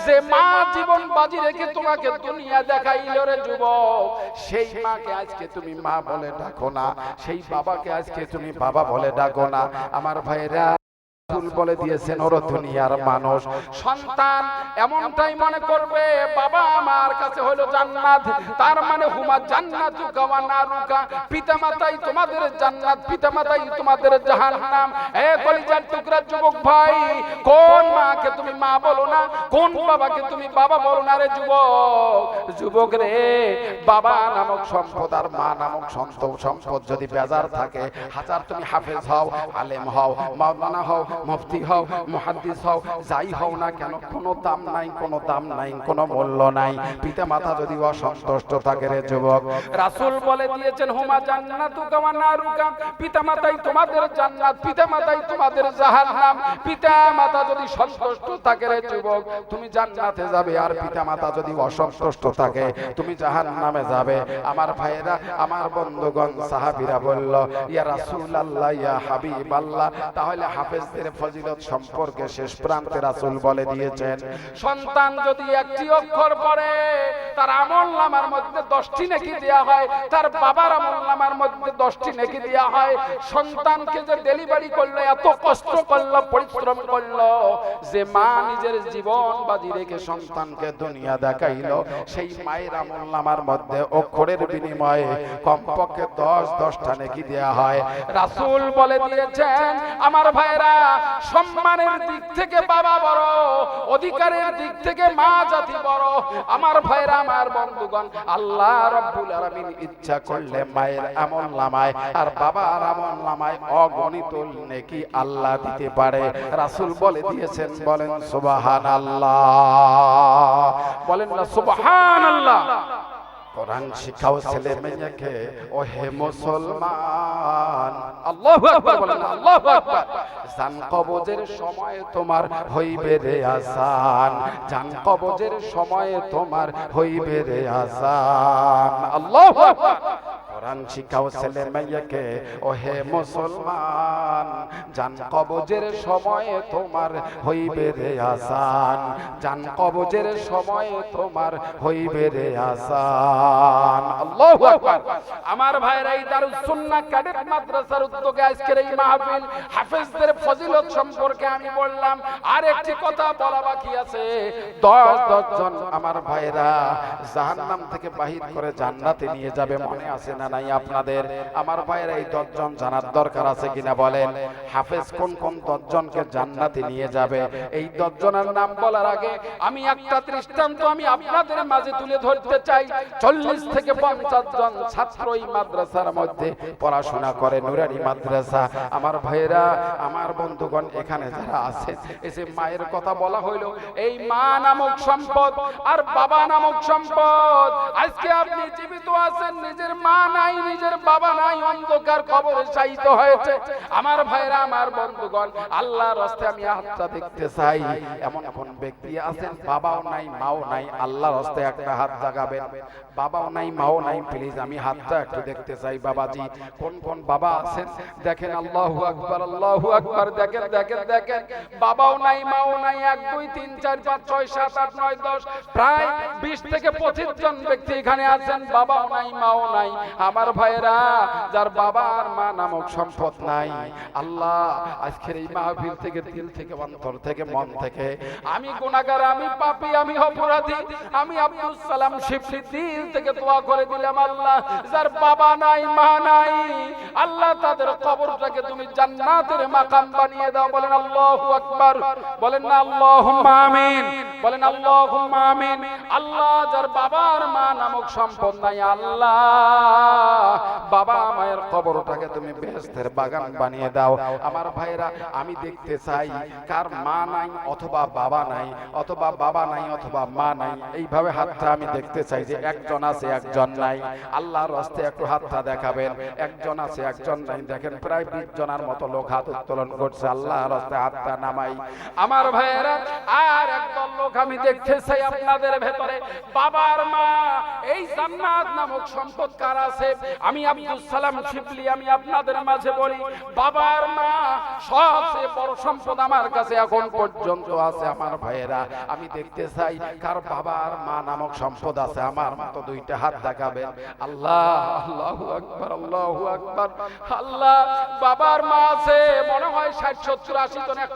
যে মা জীবন বাজি রেখে তোমাকে দুনিয়া দেখাইলো রে যুবক, সেই মাকে আজকে তুমি মা বলে ডাকো না, সেই বাবাকে আজকে তুমি বাবা বলে ডাকো না। আমার ভাইরা, বলে দিয়েছেন, ওর দুনিয়ার মানুষ সন্তান এমনটাই মনে করবে, বাবা আমার কাছে হলো জান্নাত, তার মানে হুমা জান্নাতুকা ওয়া নারুকা, পিতামাতাই তোমাদের জান্নাত, পিতামাতাই তোমাদের জাহান্নাম। এ কলিজার টুকরা যুবক ভাই, কোন মাকে তুমি মা বলো না, কোন বাবাকে তুমি বাবা বলো না রে যুবক। যুবক রে, বাবা নামক সম্পদ আর মা নামক সম্পদ যদি বেজার থাকে, হাজার তুমি হাফেজ হও, আলেম হও, মাওলানা হও, মুফতি হও, মুহাদ্দিস হও, যাই হও না কেন, কোনো দাম নাই, কোনো দাম নাই, কোনো মূল্য নাই। পিতা মাতা যদি অসন্তুষ্ট থাকে রে যুবক, রাসূল বলে দিয়েছেন, হুমা জান্নাতুকা ওয়া নারুকা, পিতা মাতাই তোমাদের জান্নাত, পিতা মাতাই তোমাদের জাহান্নাম। পিতা মাতা যদি সন্তুষ্ট থাকে রে যুবক, তুমি জান্নাতে যাবে, আর পিতা মাতা যদি অসন্তুষ্ট থাকে তুমি জাহান্নামে যাবে। আমার ভাইয়েরা, আমার বন্ধুগণ, সাহাবীরা বলল, ইয়া রাসূলুল্লাহ, ইয়া হাবিবাল্লাহ, তাহলে হাফেজদের ফজিলত সম্পর্কে শেষ প্রান্তে রাসূল বলে দিয়েছেন, সন্তান যদি একটি অক্ষর পড়ে তার আমলনামার মধ্যে 10টি নেকি দেয়া হয়, তার বাবার আমলনামার মধ্যে 10টি নেকি দেয়া হয়। সন্তানকে যে ডেলিভারি করলো, এত কষ্ট করলো, পরিশ্রম করলো, যে মা নিজের জীবন বাজি রেখে সন্তানকে দুনিয়া দেখাইলো, সেই মায়ের আমলনামার মধ্যে অক্ষরের বিনিময়ে কমপক্ষে 10টা নেকি দেয়া হয়। রাসূল বলে দিয়েছেন, আমার ভাইরা, সম্মানের দিক থেকে বাবা বড়, অধিকারের দিক থেকে মা জাতি বড়। আমার ভাইরা, আমার বন্ধুগণ, আল্লাহ রাব্বুল আলামিন ইচ্ছা করলে মায়ের আমলনামায় আর বাবার আমলনামায় অগণিত নেকি আল্লাহ দিতে পারে। রাসূল বলে দিয়েছেন, বলেন সুবহানাল্লাহ, বলেন না সুবহানাল্লাহ। কোরআন শিখাও ছেলে মেয়েকে, ও হে মুসলমান, আল্লাহু আকবার, বলেন আল্লাহু আকবার। জান কবজের সময় তোমার হইবে রে আযান, জান কবজের সময় তোমার হইবে রে আযান, আল্লাহু আকবার। কোরআন শিখাও ছেলে মেয়েকে, ও হে মুসলমান, জান কবজের সময় তোমার হইবে রে আযান, জান কবজের সময় তোমার হইবে রে আযান, আল্লাহু আকবার। আমার ভাইরা, এই দারুস সুন্নাহ ক্যাডেট মাদ্রাসার উদ্যোগে আজকের এই মাহফিল, হাফেজদের ফজিলত সম্পর্কে আমি বললাম। আর একটি কথা বলা বাকি আছে। 10 জন আমার ভাইরা জাহান্নাম থেকে বাহির করে জান্নাতে নিয়ে যাবে, মনে আছে না নাই আপনাদের? আমার ভাইরা, এই 10 জন জানার দরকার আছে কিনা বলেন? হাফেজ কোন কোন 10 জনকে জান্নাতে নিয়ে যাবে? এই 10 জনের নাম বলার আগে আমি একটা দৃষ্টান্ত আমি আপনাদের মাঝে তুলে ধরতে চাই। 40 থেকে 50 জন ছাত্র এই মাদ্রাসার মধ্যে পড়াশোনা করে, নুরানি মাদ্রাসা। আমার ভাইরা, আমার বন্ধুগণ, এখানে যারা আছেন, এই যে মায়ের কথা বলা হইলো, এই মা নামক সম্পদ আর বাবা নামক সম্পদ। আজকে আপনি জীবিত আছেন, নিজের মা নাই, নিজের বাবা নাই, অন্ধকার কবরে শায়িত হয়েছে। আমার ভাইরা, আমার বন্ধুগণ, আল্লাহর রাস্তায় আমি হাতটা দেখতে চাই। এমন কোন ব্যক্তি আছেন বাবাও নাই, মাও নাই? আল্লাহর রাস্তায় একটা হাত জাগাবেন। বাবাও নাই, মাও নাই, প্লিজ আমি হাতটা একটু দেখতে চাই। বাবাজি, কোন কোন বাবা আছেন? দেখেন, আল্লাহু আকবার, আল্লাহু আকবার। দেখেন দেখেন দেখেন, বাবাও নাই, মাও নাই। 1 2 3 4 5 6 7 8 9 10, প্রায় 20 থেকে 25 জন ব্যক্তি এখানে আছেন, বাবাও নাই, মাও নাই। আমার ভাইরা, যার বাবা আর মা নামক সম্পদ নাই, আল্লাহ আজকের এই মাহফিল থেকে, দিল থেকে, অন্তর থেকে, মন থেকে, আমি গুনাহগার, আমি পাপী, আমি অপরাধী, আমি আব্দুল সালাম শিবলি দিল থেকে দোয়া করে দিলাম, আল্লাহ যার বাবা নাই, মা নাই, আল্লাহ তাদের কবরটাকে তুমি জান্নাতের মাকাম বানিয়ে দাও। বলেন আল্লাহু আকবার, বলেন না আল্লাহুম্মা আমিন, বলেন আল্লাহুম্মা আমিন। আল্লাহ যার বাবা আর মা নামক সম্পদ নাই, আল্লাহ বাবা মায়ের কবরটাকে তুমি বেহেশতের বাগান বানিয়ে দাও। আমার ভাইরা, আমি দেখতে চাই কার মা নাই অথবা বাবা নাই, অথবা বাবা নাই অথবা মা নাই। এইভাবে হাতটা আমি দেখতে চাই যে একজন আছে একজন নাই। আল্লাহর রাস্তায় একটু হাতটা দেখাবেন। একজন আছে একজন নাই। দেখেন, প্রায় 20 জনের মতো লোক হাত উত্তোলন করছে। আল্লাহর রাস্তায় হাতটা নামাই। আমার ভাইরা, আর একদল লোক আমি দেখতে চাই আপনাদের ভেতরে বাবার মা, এই জান্নাত নামক সম্পদ কার আছে? আমি আব্দুল সালাম শিবলি, আমি আপনাদের মাঝে বলি, বাবার মা সবচেয়ে বড় সম্পদ আমার কাছে এখন পর্যন্ত আছে। আমার ভাইয়েরা, আমি দেখতে চাই কার বাবা আর মা নামক সম্পদ আছে। আমার মতো 2টা হাত দেখাবেন। আল্লাহ, আল্লাহু আকবার, আল্লাহু আকবার। আল্লাহ, বাবার মা আছে মনে হয় 60 70 80 জন, 100